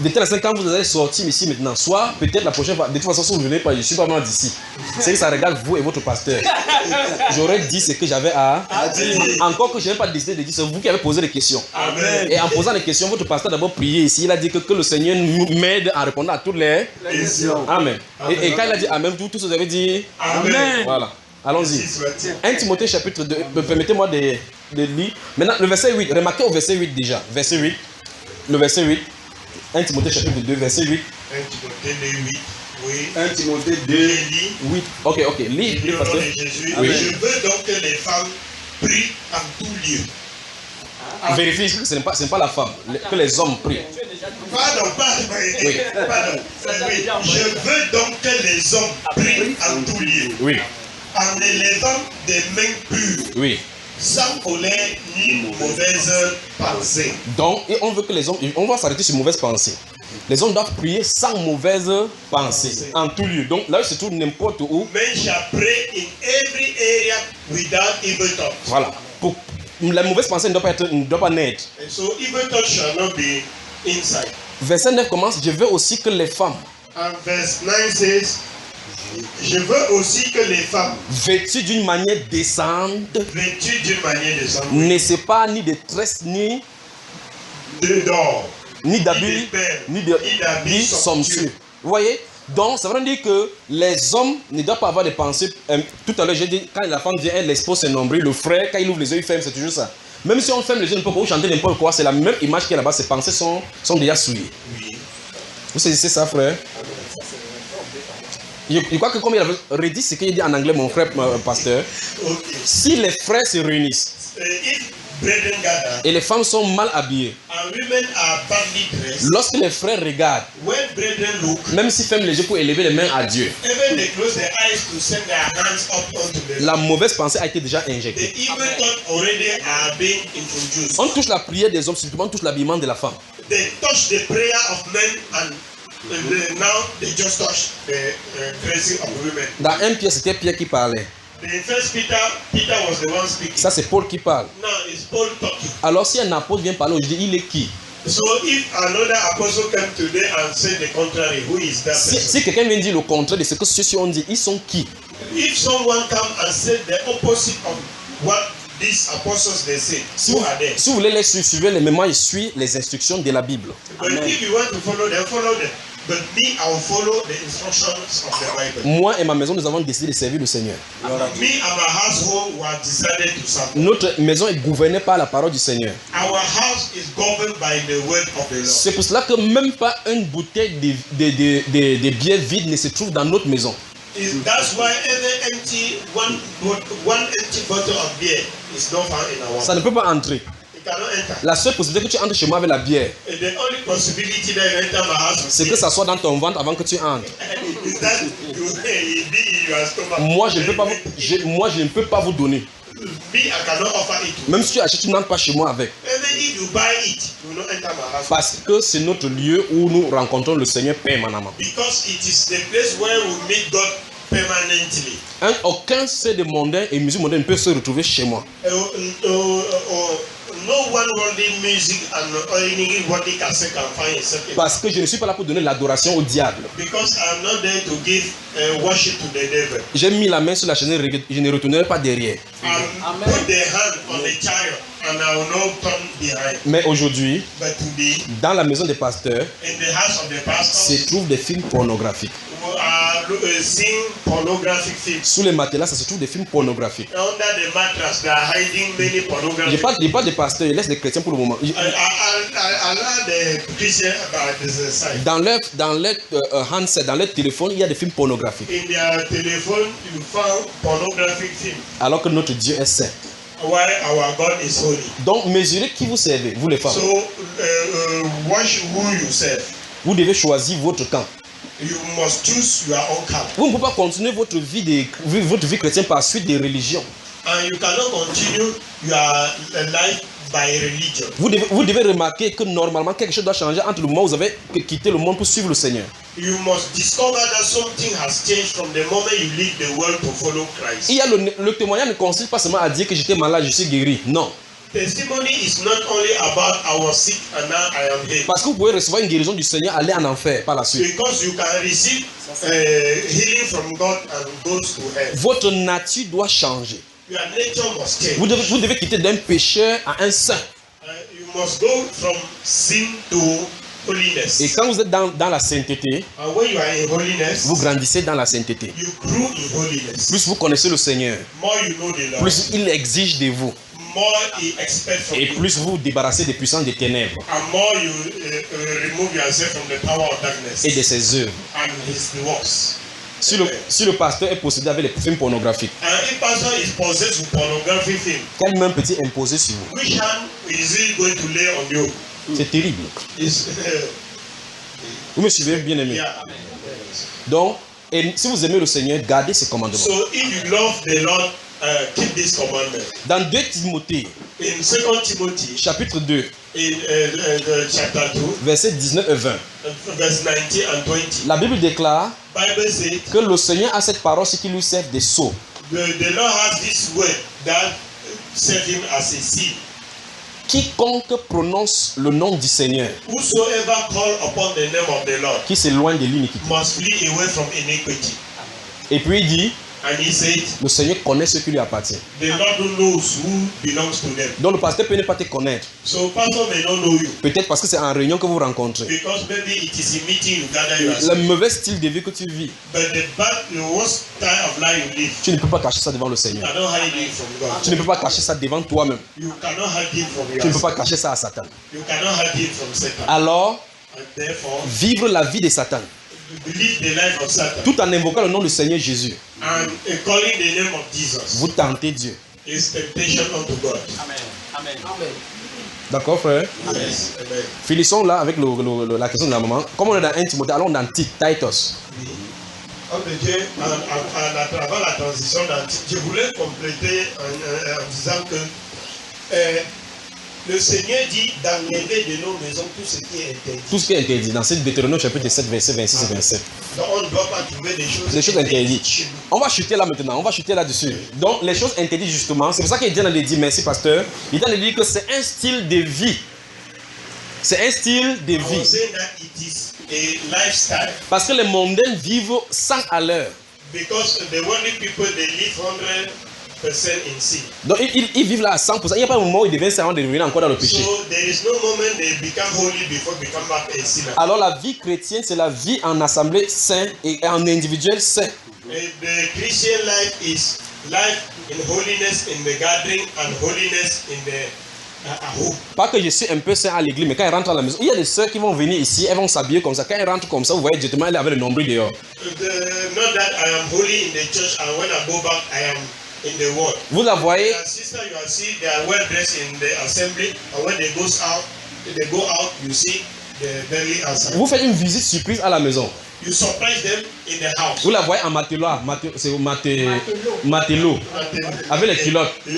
de tel instant, quand vous allez sortir ici maintenant, soit peut-être la prochaine fois, de toute façon, si vous ne venez pas, je ne suis pas vraiment d'ici. C'est que ça regarde vous et votre pasteur. J'aurais dit ce que j'avais à dire. Encore que je n'ai pas décidé de dire, c'est vous qui avez posé les questions. Amen. Et en posant les questions, votre pasteur a d'abord prié ici. Il a dit que le Seigneur m'aide à répondre à toutes les questions. Amen. Et quand il a dit Amen, tous vous avez dit Amen. Voilà. Allons-y. 1 Timothée chapitre 2, permettez-moi de lire. Maintenant, le verset 8, remarquez au verset 8 déjà. Verset 8, le verset 8. 1 Timothée chapitre 2, verset 8. 1 Timothée 8, oui. 1 Timothée 2, Je lis. 8. Ok, lis, Au nom pasteur. de Jésus. Oui. Je veux donc que les femmes prient en tout lieu. Vérifie que ce n'est pas la femme, que les hommes prient. Pardon. Oui. Pardon. Oui. Je veux donc que les hommes prient en tout lieu. Oui, En élevant des mains pures, oui. sans colère ni mauvaise pensée. Donc, et on veut que les hommes, on va s'arrêter sur mauvaise pensée. Les hommes doivent prier sans mauvaise pensée, en tout lieu. Donc là, se trouve n'importe où. Men shall pray in every area without evil thought. Voilà. Pour, la mauvaise pensée ne doit pas naître. And so evil thought shall not be inside. Verset 9 commence, je veux aussi que les femmes, And verse 9 says, je veux aussi que les femmes, vêtues d'une manière décente, vêtues d'une manière de sang, ne se pas ni de tresses, ni d'or, d'habits, ni d'habits somptueux. Vous voyez? Donc, ça veut dire que les hommes ne doivent pas avoir des pensées. Tout à l'heure, j'ai dit, quand la femme dit, elle expose ses nombrils, le frère, quand il ouvre les yeux, il ferme, c'est toujours ça. Même si on ferme les yeux, on ne peut pas chanter n'importe quoi, c'est la même image qu'il y a là-bas, ses pensées sont déjà souillées. oui. Vous saisissez ça, frère? Je crois que comme il avait redit ce qu'il dit en anglais, mon frère pasteur, Okay. si les frères se réunissent If brethren gather et les femmes sont mal habillées, and women are badly dressed, lorsque les frères regardent, when brethren look, même s'ils ferment les yeux pour élever les mains à Dieu, even they close their eyes to send their hands up unto the la mauvaise pensée a été déjà the injectée. evil thought already are being introduced. On touche la prière des hommes, surtout on touche l'habillement de la femme. They touch the prayer of men and now they just touch the dressing of women. Dans 1 Pierre, c'était Pierre qui parlait. In First Peter, Peter was the one speaking. Ça, c'est Paul qui parle. Now it's Paul talking. Alors, si un apôtre vient parler aujourd'hui, il est qui? So if another apostle came today and said the contrary, who is that person? Si quelqu'un vient dire le contraire de ce que ceux-ci ont dit, ils sont qui? If someone come and said the opposite of what these apostles they say, Si who vous, are they? si vous voulez les suivre, suivez les mémoires et suivez les instructions de la Bible. But if you want to follow them, follow them. But me, I will follow the instructions of the Bible. Moi et ma maison, nous avons décidé de servir le Seigneur. Me and my household were decided to serve. Notre maison est gouvernée par la parole du Seigneur. Our house is governed by the word of the Lord. C'est pour cela que même pas une bouteille de bière vide ne se trouve dans notre maison. That's why every one empty bottle of beer is not found in our house. Ça ne peut pas entrer. It cannot enter. La seule possibilité que tu entres chez moi avec la bière, And the only possibility that you enter my house c'est que ça soit dans ton ventre avant que tu entres. is that you be in your stomach. Moi, je ne peux pas vous donner. Me, I cannot offer it to you. Même si tu achètes, tu n'entres pas chez moi avec. Even if you buy it, you will not enter my house. Parce que c'est notre lieu où nous rencontrons le Seigneur permanemment. Because it is the place where we meet God permanently. Aucun ser de mondain et musique mondaine ne peut se retrouver chez moi. No one worldly music and any worldly cassette can find itself in. Parce que je ne suis pas là pour donner l'adoration au diable. Because I am not there to give worship to the devil. J'ai mis la main sur la chaîne, je ne retournerai pas derrière. And put the hand on the chariot and I will not turn behind. Mais aujourd'hui, But today, dans la maison des pasteurs, in the house of the pastor, se trouvent des films pornographiques. we are seeing pornographic films. Sous les matelas, ça se trouve des films pornographiques. Under the mattress, they are hiding many pornographic. Je parle des pasteurs, je laisse les chrétiens pour le moment. I allow the Christian about this side. Dans leur handset, dans leur téléphone, il y a des films pornographiques. In their telephone, you found pornographic film. Alors que notre Dieu est saint. Why our God is holy. Donc, mesurez qui vous servez, vous les femmes. So, watch who you serve. Vous devez choisir votre camp. You must choose your own camp. Vous ne pouvez pas continuer votre vie chrétienne par suite des religions. And you cannot continue your life by religion. Vous devez remarquer que normalement quelque chose doit changer entre le moment où vous avez quitté le monde pour suivre le Seigneur. You must discover that something has changed from the moment you leave the world to follow Christ. Il y a le témoignage ne consiste pas seulement à dire que j'étais malade, je suis guéri. Non. testimony is not only about I was sick and now I am healed. Parce que vous pouvez recevoir une guérison du Seigneur, aller en enfer par la suite. Because you can receive healing from God and goes to hell. Votre nature doit changer. Your nature must change. Vous devez quitter d'un pécheur à un saint. You must go from sin to holiness. Et quand vous êtes dans la sainteté, And when you are in holiness, vous grandissez dans la sainteté. you grew in holiness. Plus vous connaissez le Seigneur, More you know the Lord, plus il exige de vous. more He expects from Et you. plus vous vous débarrassez des puissances des ténèbres And more you remove yourself from the power of darkness et de ses œuvres. and His works. Si le pasteur est possédé avec les films pornographiques, And if pastor is possessed with pornography film, quelle main peut-il imposer sur vous? which hand is he going to lay on you? C'est terrible. Is Vous me suivez, bien aimé? yeah. Donc, et si vous aimez le Seigneur, gardez ses commandements. So if you love the Lord, keep this commandment. Dans 2 Timothée, In 2 Timothy, chapitre 2, in chapter 2, versets 19 et 20, verse 19 and 20, la Bible déclare Bible says que le Seigneur a cette parole, ce qui lui sert de sceau. the Lord has this word that serve him as a seed. Quiconque prononce le nom du Seigneur, Whosoever call upon the name of the Lord qui s'éloigne de l'iniquité. must flee away from iniquity. Et puis il dit, And he said, le Seigneur connaît ce qui lui appartient. the Lord knows who belongs to them. Donc le pasteur peut ne pas te connaître. So pastor may not know you Peut-être parce que c'est en réunion que vous rencontrez. because maybe it is in meeting you gather Le yourself. mauvais style de vie que tu vis, But the worst type of life you live, tu ne peux pas cacher ça devant le you Seigneur. cannot hide it from God. Tu ne peux pas cacher ça devant toi-même. You cannot hide it from Tu ne peux yourself. pas cacher ça à Satan. You cannot hide it from Satan. Alors, And therefore, vivre la vie de Satan, live the life of Satan tout en invoquant le nom du Seigneur Jésus, and calling the name of Jesus vous tentez Dieu. is temptation unto God. D'accord, frère? Yes. Amen. Finissons là avec la question de la maman. Comme on est dans 1 Timothée, allons dans Titus. Ok, à travers la transition d'Antique, je voulais compléter en disant que le Seigneur dit d'enlever de nos maisons tout ce qui est interdit. Tout ce qui est interdit dans cette Deutéronome chapitre 7, versets 26 et 27. Donc on ne doit pas trouver des choses interdites. chez nous. On va chuter là maintenant, on va chuter là-dessus. Donc les choses interdites justement, c'est pour ça qu'il est en train de dire, merci pasteur, il est en train de dire que c'est un style de vie. C'est un style de I was vie. saying that it is a lifestyle Parce que les mondains vivent 100 à l'heure. because the worldly people they live 100% in sin. Donc ils vivent là à 100%. Il n'y a pas un moment où ils deviennent savants de revenir encore dans le péché. So there is no moment they become holy before become back a sinner. Alors la vie chrétienne, c'est la vie en assemblée saint et en individuel saint. The Christian life is life in holiness in the gathering and holiness in the home. Pas que je suis un peu saint à l'église, mais quand ils rentrent à la maison, il y a des sœurs qui vont venir ici, elles vont s'habiller comme ça. Quand elles rentrent comme ça, vous voyez directement, elle est avec le nombril dehors. Not that I am holy in the church and when I go back I am in the world. Vous la voyez, Your sister, you are see they are well dressed in the assembly and when they go out, you see the belly outside. vous faites une visite surprise à la maison. You surprise them in the house. Vous la voyez en matelot, c'est au matelot, avec les culottes. You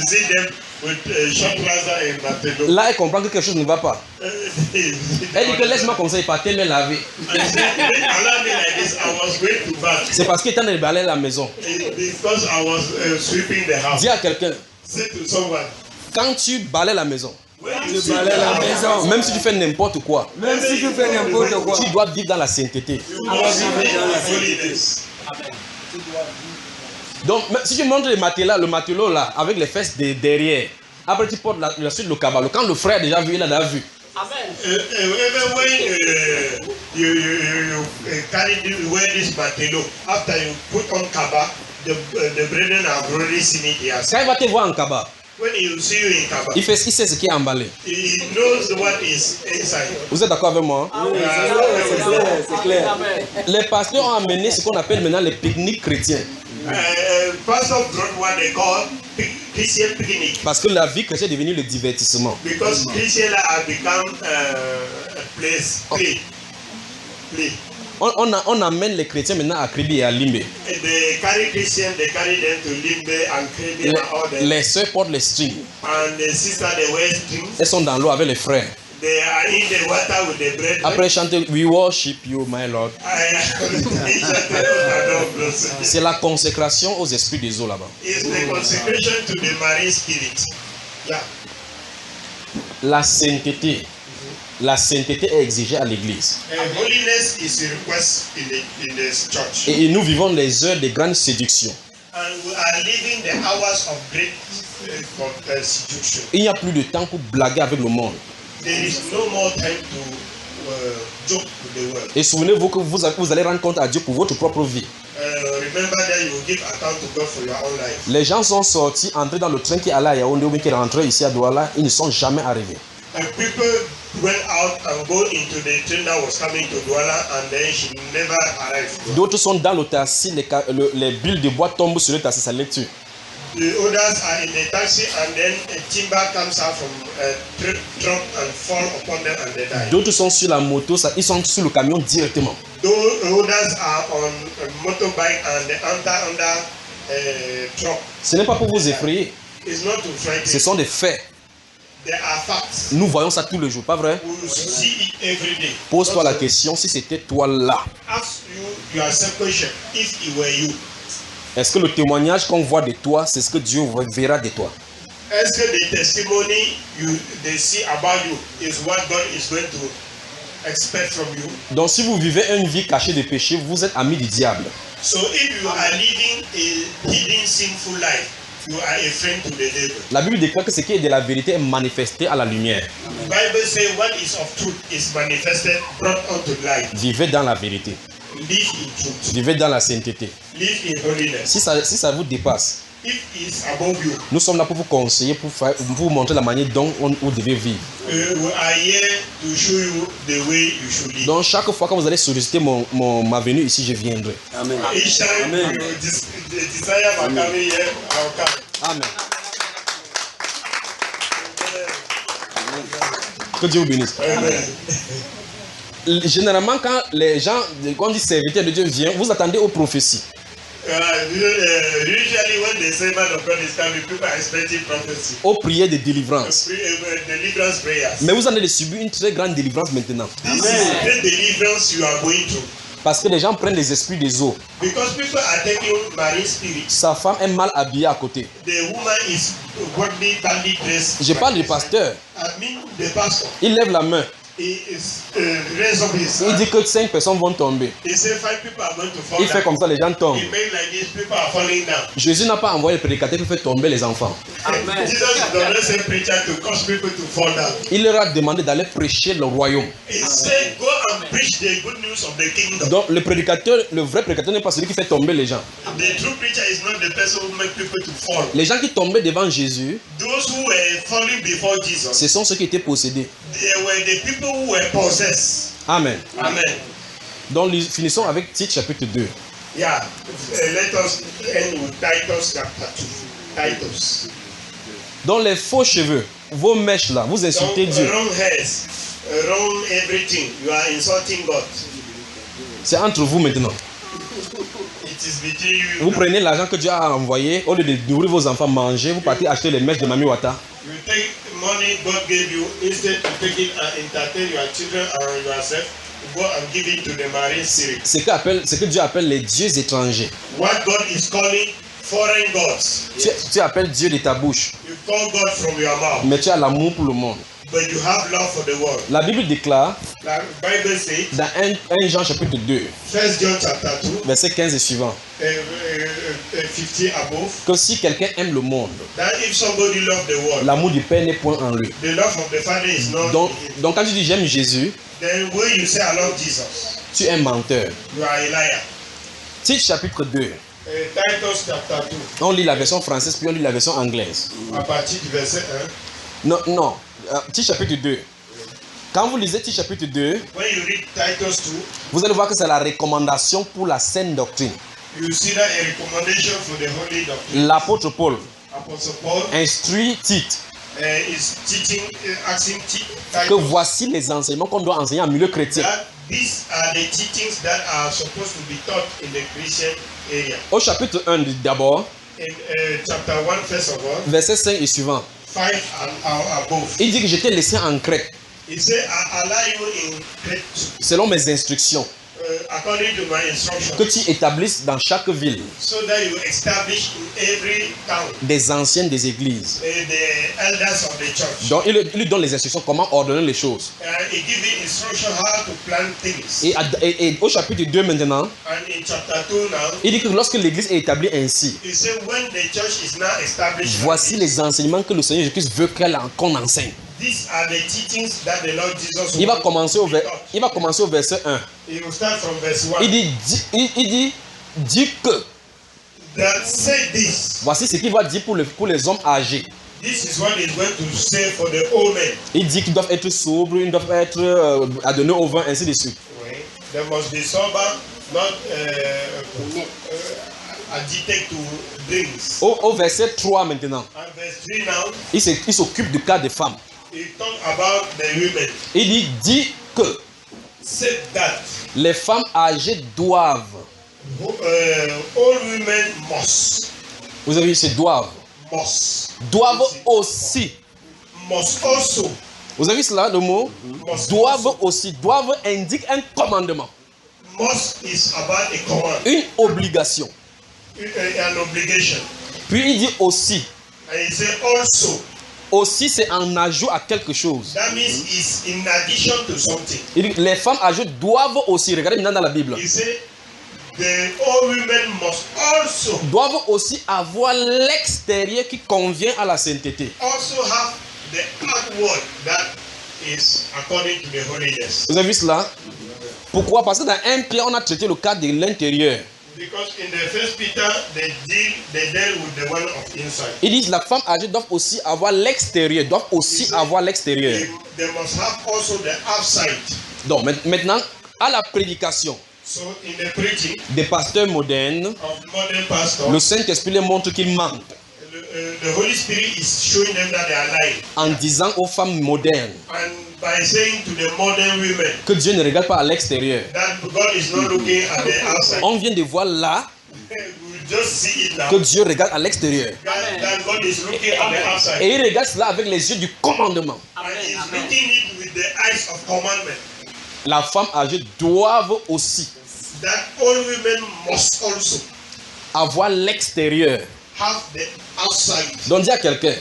see them with short trouser and matelot. Là, elle comprend que quelque chose ne va pas. Elle dit que laisse-moi comme ça, il partait me laver. I said, allow me like this. I was going to bath C'est parce qu'il est en train de balayer la maison. because I was sweeping the house. Dis à quelqu'un, Say to someone, quand tu balayes la maison, when you sweep balais the la house, maison. même si tu fais n'importe quoi, Même si tu fais n'importe quoi, tu dois vivre dans la sainteté. you must live in holiness. Donc, si tu montres le matelot là, avec les fesses derrière, après tu portes la suite le cabalo. Quand le frère a déjà vu, il a déjà vu. Even when you wear this matelot, after you put on kaba, the brethren have already seen it. Yes. Quand il va te voir en cabas, When he see you in kaba, il sait ce qui est emballé. he knows what is inside. Vous êtes d'accord avec moi? c'est clair. Les pasteurs ont amené ce qu'on appelle maintenant les pique-niques chrétiens. Pastor brought what they call Christian picnic Parce que la vie chrétienne est devenue le divertissement. because Christian have become a place play. On amène les chrétiens maintenant à Kribi et à Limbe. They carry Christian, they carry them to Limbe and Krebe and all that. Les sœurs portent les strings. And the sister they wear strings. Elles sont dans l'eau avec les frères. They are in the water with the bread. Après chanter We worship you, my Lord. C'est la consécration aux esprits des eaux là-bas. It's the consecration to the marine spirit. Yeah. La sainteté est exigée à l'église. Holiness is a request in the church. Et nous vivons les heures de grande séduction. And we are living the hours of great seduction. Il n'y a plus de temps pour blaguer avec le monde. There is no more time to joke with the world. Et souvenez-vous que vous allez rendre compte à Dieu pour votre propre vie. Remember that you will give account to God for your own life. Les gens sont sortis, entrés dans le train qui allait à Yaoundé ou qui est rentré ici à Douala, ils ne sont jamais arrivés. And people went out and go into the train that was coming to Douala and then she never arrived. D'autres sont dans le taxi, les billes de bois tombent sur le taxi, ça les tue. The others are in the taxi and then a timber comes out from a truck and fall upon them and they die. D'autres sont sur la moto, ils sont sur le camion directement. Those others are on a motorbike and they enter under a truck. Ce n'est pas pour vous effrayer, It's not to frighten. ce sont des faits. There are facts. Nous voyons ça tous les jours, pas vrai? We see it every day. Pose-toi la question, si c'était toi là, Ask yourself question. If it were you, est-ce que le témoignage qu'on voit de toi, c'est ce que Dieu verra de toi? est-ce que the testimony they see about you is what God is going to expect from you? Donc si vous vivez une vie cachée de péché, vous êtes ami du diable. So if you are living a hidden sinful life, you are a friend to the devil. La Bible déclare que ce qui est de la vérité est manifesté à la lumière. The Bible says what is of truth is manifested, brought unto light. Vivez dans la vérité. Live in truth. Vivez dans la sainteté. Live in holiness. Si ça vous dépasse, If it's above you, nous sommes là pour vous conseiller, pour vous montrer la manière dont vous devez vivre. we are here to show you the way you should live. Donc chaque fois que vous allez solliciter ma venue ici, je viendrai. Amen. Each time Amen. you desire my coming here, I will come. Amen. Que Dieu vous bénisse. Amen. Généralement, quand les gens, quand on dit serviteur de Dieu vient, vous attendez aux prophéties. Usually when the servant of God is coming, people are expecting prophecy. Aux prières de délivrance. Deliverance prayers. Mais vous en allez subir une très grande délivrance maintenant. This is the deliverance you are going through. Parce que les gens prennent les esprits des eaux. Because people are taking marine spirits. Sa femme est mal habillée à côté. The woman is worldly, badly dressed. Je parle du pasteur. I mean the pastor. Il lève la main. He is raised up his Il hand. dit que 5 personnes vont tomber. He said 5 people are going to fall Il fait down. comme ça, les gens tombent. He made like this, people are falling down. Jésus n'a pas envoyé le prédicateur pour faire tomber les enfants. Jesus does not say preacher to cause people to fall down. Il leur a demandé d'aller prêcher le royaume. He said go and preach the good news of the kingdom. Donc le prédicateur, le vrai prédicateur n'est pas celui qui fait tomber les gens. The true preacher is not the person who makes people to fall. Les gens qui tombaient devant Jésus, Those who were falling before Jesus, ce sont ceux qui étaient possédés. they were the people who were possessed. Amen. Amen. Donc finissons avec Tite chapitre 2. Yeah. Let us end with Titus chapter 2. Titus. Dans les faux cheveux, vos mèches là, vous insultez Don't Dieu. wrong hairs, wrong everything. You are insulting God. C'est entre vous maintenant. It is between you. Vous prenez l'argent que Dieu a envoyé, au lieu de nourrir vos enfants, manger, vous partez acheter les mèches de Mami Wata. You take money God gave you instead to take it and entertain your children and yourself. Go and give it to the marine spirit. Ce que Dieu appelle les dieux étrangers. What God is calling foreign gods. Tu appelles Dieu de ta bouche, You call God from your mouth, mais tu as l'amour pour le monde. but you have love for the world. La Bible déclare The Bible says, dans 1 Jean chapitre 2, 1 John chapter 2, verset 15 et suivant, 50 above, que si quelqu'un aime le monde, that if somebody love the world, l'amour du Père n'est point en lui. the love of the Father is not Donc, in him. donc quand tu dis j'aime Jésus, Then when you say I love Jesus, tu es un menteur. you are a liar. Tite chapitre 2, Titus chapter 2, on lit la version française puis on lit la version anglaise. à partir du verset 1. Non, Tite chapitre 2. Quand vous lisez Tite chapitre 2, When you read Titus 2, vous allez voir que c'est la recommandation pour la saine doctrine. you see that a recommendation for the holy doctrine. L'apôtre Paul Apostle Paul instruit Tite is teaching, asking que Titus voici les enseignements qu'on doit enseigner en milieu chrétien. that these are the teachings that are supposed to be taught in the Christian area. Au chapitre 1 d'abord, In chapter 1, first of all, verset 5 et suivant, 5 and above, il dit que je t'ai laissé en Crète he said, I allow you in Crete selon mes instructions. according to my instruction. Que tu établisses dans chaque ville So that you establish in every town des anciennes des églises. the elders of the church. Donc il lui donne les instructions, comment ordonner les choses. He gives the instruction how to plan things. Et au chapitre 2 maintenant, And in chapter 2 now, il dit que lorsque l'église est établie ainsi, he said when the church is now established, voici les enseignements que le Seigneur Jésus-Christ veut qu'on enseigne. these are the teachings that the Lord Jesus Il va will commencer au verset 1. He will start from verse 1. Il dit, dis que. That say this. Voici ce qu'il va dire pour les hommes âgés. This is what he's going to say for the old men. Il dit qu'ils doivent être sobres, ils doivent être adonnés au vin, ainsi de suite. Oui. They must be sober, not addicted to drinks. Au verset 3 maintenant, And verse 3 now, il s'occupe du cas des femmes. he talk about the women. Il dit que Said that les femmes âgées doivent. all women must. Vous avez vu, c'est doivent. Doivent aussi. Must also. Vous avez vu cela, le mot? Doivent aussi. Doivent indique un commandement. Must is about a command. Une obligation. An obligation. Puis il dit aussi. And he said also. Aussi, c'est en ajout à quelque chose. That means it's in addition to something. Il dit, les femmes âgées doivent aussi. Regardez maintenant dans la Bible. He said the all women must also. Doivent aussi avoir l'extérieur qui convient à la sainteté. Also have the outward that is according to the holiness. Vous avez vu cela? Pourquoi? Parce que dans 1 Pierre, on a traité le cas de l'intérieur. Because in the first Peter, they deal with the one of inside. Ils disent la femme âgée doivent aussi avoir l'extérieur. Doivent aussi avoir l'extérieur. They must have also the outside. Donc maintenant, à la prédication So in the preaching des pasteurs modernes, of modern pastors, le Saint-Esprit leur montre qu'ils mentent the Holy Spirit is showing them that they are lying. en disant aux femmes modernes And by saying to the modern women que Dieu ne regarde pas à l'extérieur. that God is not looking at the outside. On vient de voir là We just see it now. que Dieu regarde à l'extérieur. That God is looking at the outside. Et il regarde cela avec les yeux du commandement. And he's looking it with the eyes of commandment. La femme âgée doivent aussi That all women must also avoir l'extérieur. have the outside. Donc dis à quelqu'un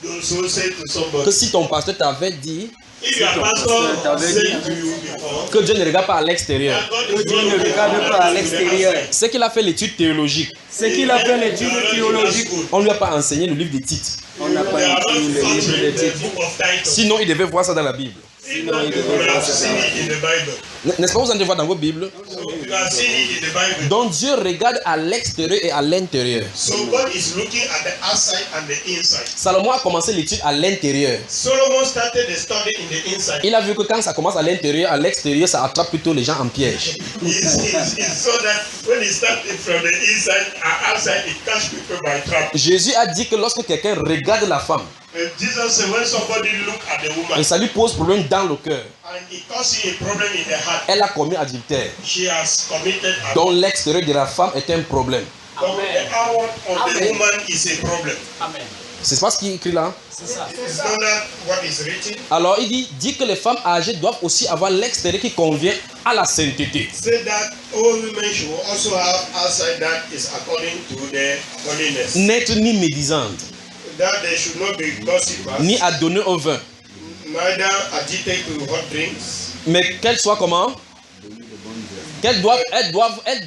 So say to somebody, que si ton pasteur t'avait dit if your pastor said to you before, que Dieu ne regarde pas à l'extérieur, that God is Dieu not ne looking regarde at pas à the l'extérieur. outside. c'est qu'il a fait l'étude théologique. C'est qu'il a fait l'étude théologique. On ne lui a pas enseigné le livre des titres. On n'a pas They are étudié not le taught livre in des the titres. book of Titus. Sinon, il devait voir ça dans la Bible. Sinon, you would have seen it in the Bible. N'est-ce pas, vous en devez voir dans vos Bibles? So you have seen it in the Bible. Donc Dieu regarde à l'extérieur et à l'intérieur. So God is looking at the outside and the inside. Salomon a commencé l'étude à l'intérieur. Solomon started the study in the inside. Il a vu que quand ça commence à l'extérieur, ça attrape plutôt les gens en piège. He saw that when he started from the inside and outside, it catch people by trap. Jésus a dit que lorsque quelqu'un regarde la femme Jesus said when somebody look at the woman et ça lui pose problème dans le cœur, and it causes a problem in the heart, elle a commis adultère. she has committed a Donc l'extérieur de la femme est un problème. So the outward of the woman is a problem. C'est pas ce qu'il écrit là. Is not that what is written? Alors il dit que les femmes âgées doivent aussi avoir l'extérieur qui convient à la sainteté. Say that all women should also have outside that is according to the holiness. N'être ni médisante, That they should not be gossipers, ni adonnée au vin, neither addicted to hot drinks, mais qu'elles soient comment? Elles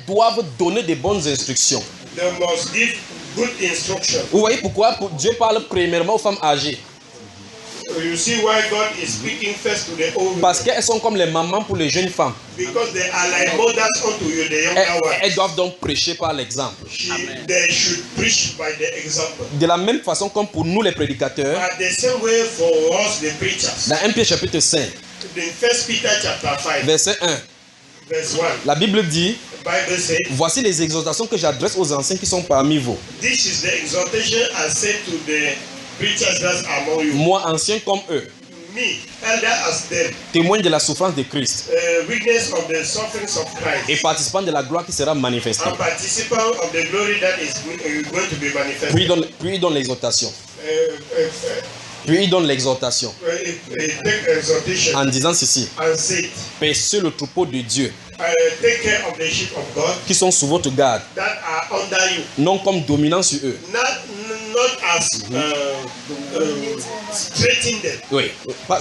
doivent donner des bonnes instructions. they must give good instruction. Vous voyez pourquoi Dieu parle premièrement aux femmes âgées? You see why God is speaking first to the old women. Parce qu'elles sont comme les mamans pour les jeunes femmes. Because they are like mothers unto you, the younger Elles ones. doivent donc prêcher par l'exemple. They should preach by the example. De la même façon comme pour nous les prédicateurs, But the same way for us, the preachers. dans 1 Pierre chapitre 5, In 1 Peter chapter 5, verset 1, verse 1, la Bible dit: the Bible says, voici les exhortations que j'adresse aux anciens qui sont parmi vous. this is the exhortation I say to the preachers that are among you. Moi, ancien comme eux, Me, elder as them, témoin de la souffrance de Christ witness of the sufferings of et Christ, participant de la gloire qui sera manifestée. and participant of the glory that is going to be manifested. Puis il donne l'exhortation. Puis il donne l'exhortation take exhortation en disant ceci. and say, Paissez le troupeau de Dieu take care of the sheep of God qui sont sous votre garde, that are under you, non comme dominant sur eux. not as straighting them. Oui,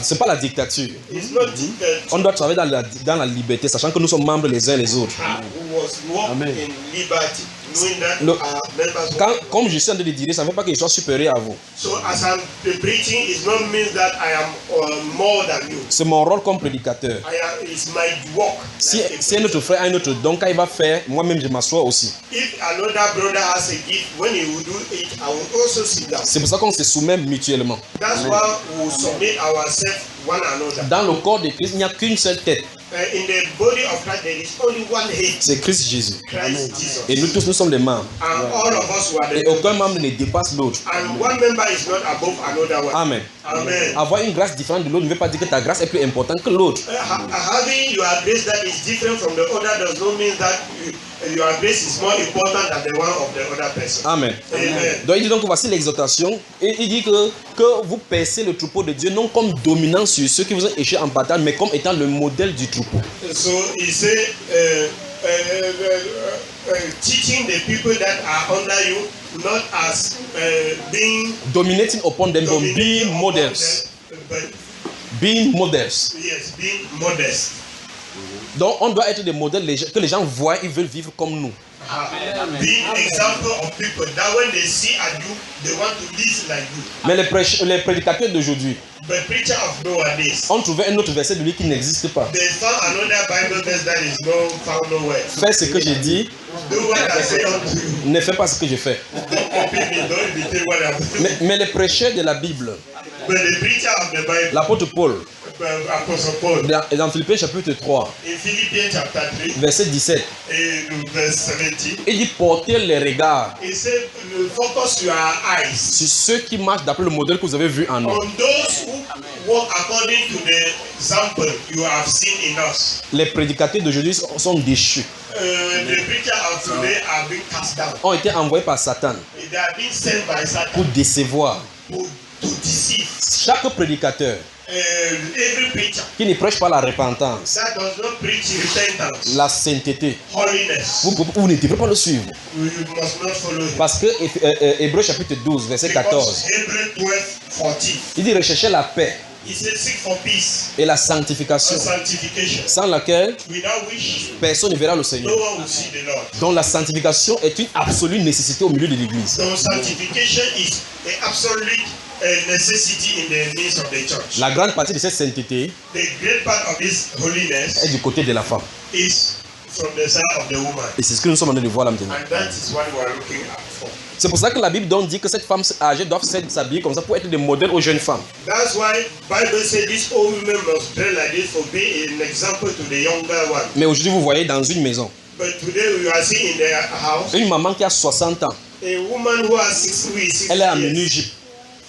c'est pas la dictature. It's not the On doit travailler dans la liberté, sachant que nous sommes membres les uns les autres. who was walking in liberty, knowing that Le- are members of Comme je suis en train de dire, ça ne veut pas que je sois supérieur à vous. So as I'm preaching, it not means that I am more than you. C'est mon rôle comme prédicateur. It's my work. Si un autre frère a un autre don, quand il va faire, moi-même je m'assois aussi. If another brother has a gift, when he will do it, I will also sit down. C'est pour ça qu'on se soumet mutuellement. That's why we submit ourselves one another. Dans le corps de Christ, il n'y a qu'une seule tête. In the body of Christ, there is only one head, C'est Christ Jésus. Christ Jesus. Et nous tous, nous sommes des membres. And all of us were Et the aucun membre ne dépasse l'autre. and one member is not above another one. Amen. Amen. Avoir une grâce différente de l'autre ne veut pas dire que ta grâce est plus importante que l'autre. Having your grace that is different from the other does not mean that your grace is more important than the one of the other person. Amen. Amen. Donc il dit donc voici l'exhortation. Et il dit que vous paissez le troupeau de Dieu non comme dominant sur ceux qui vous ont échoué en bataille, mais comme étant le modèle du troupeau. So he said, teaching the people that are under you, not as being Dominating upon them, but dominated being upon models. them, but Being models. yes, being modest. Donc on doit être des modèles que les gens voient, ils veulent vivre comme nous. Being example of people that when they see at you, they want to live like you. Mais les prédicateurs d'aujourd'hui But preacher of nowadays, ont trouvé un autre verset de lui qui n'existe pas. they found another Bible verse that is found nowhere. Fais ce que j'ai dit, Do what I say unto you. ne fais pas ce que je fais. Don't copy me, don't imitate what I'm doing. Mais les prêcheurs de la Bible, But the preacher of the Bible, l'apôtre Paul, Apostle Paul, dans Philippiens chapitre 3, in Philippians chapter 3, verset 17, in verse 17, il dit portez les regards he said, focus your eyes sur ceux qui marchent d'après le modèle que vous avez vu en nous. on those who walk according to the example you have seen in us. Les prédicateurs d'aujourd'hui sont déchus, The preacher of today are being cast down. ont été envoyés par Satan They are being sent by Satan pour décevoir. to deceive. Chaque prédicateur Every preacher qui ne prêche pas la repentance, that does not preach repentance, la sainteté, holiness, vous ne devrez pas le suivre. you must not follow him. Parce que Hébreux chapitre 12, verset 14, Because Hebrews 12:14, il dit recherchez la paix he said, seek for peace et la and sanctification, sanctification, sans laquelle without which personne ne verra le no Seigneur. one will see the Lord. Donc la sanctification est une absolue nécessité au milieu de l'Église. So sanctification is an absolute necessity in the midst of the church. La grande partie de cette sainteté The great part of this holiness est du côté de la femme. is from the side of the woman, Et c'est ce que nous sommes en train de voir là maintenant. and that is what we are looking out for. C'est pour ça que la Bible donc dit que cette femme âgée doit s'habiller comme ça pour être des modèles aux jeunes femmes. That's why Bible says this old woman must dress like this for being an example to the younger one. Mais aujourd'hui, vous voyez dans une maison, But today we are seeing in the house une maman qui a 60 ans, a woman who has 60 elle est en years. mini-jupe.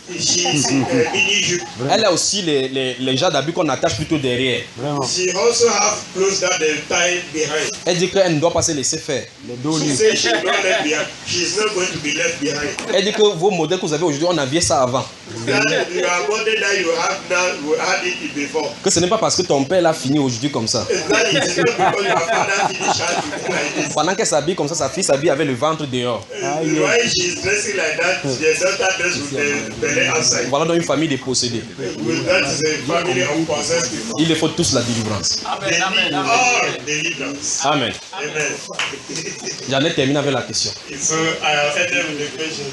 She is in a mini-jupe. Elle a aussi les genres d'habits qu'on attache plutôt derrière. She also have clothes that they tie behind. Elle dit qu'elle ne doit pas se laisser faire. She says she not left behind. She is not going to be left behind. Elle dit que vos modèles que vous avez aujourd'hui, on avait ça avant. That your body that you have now, you had it before. Que ce n'est pas parce que ton père l'a fini aujourd'hui comme ça. That it is not because your father finished how to do like this. Pendant qu'elle s'habille comme ça, sa fille s'habille avec le ventre dehors. Why she is dressing like that, the daughter dressed with the belly outside. Voilà donc une famille de possédés. With that is a family of possessed people. Il leur faut tous la délivrance. They need all deliverance. Amen. Amen. J'en ai terminé avec la question. So I have ended with the question.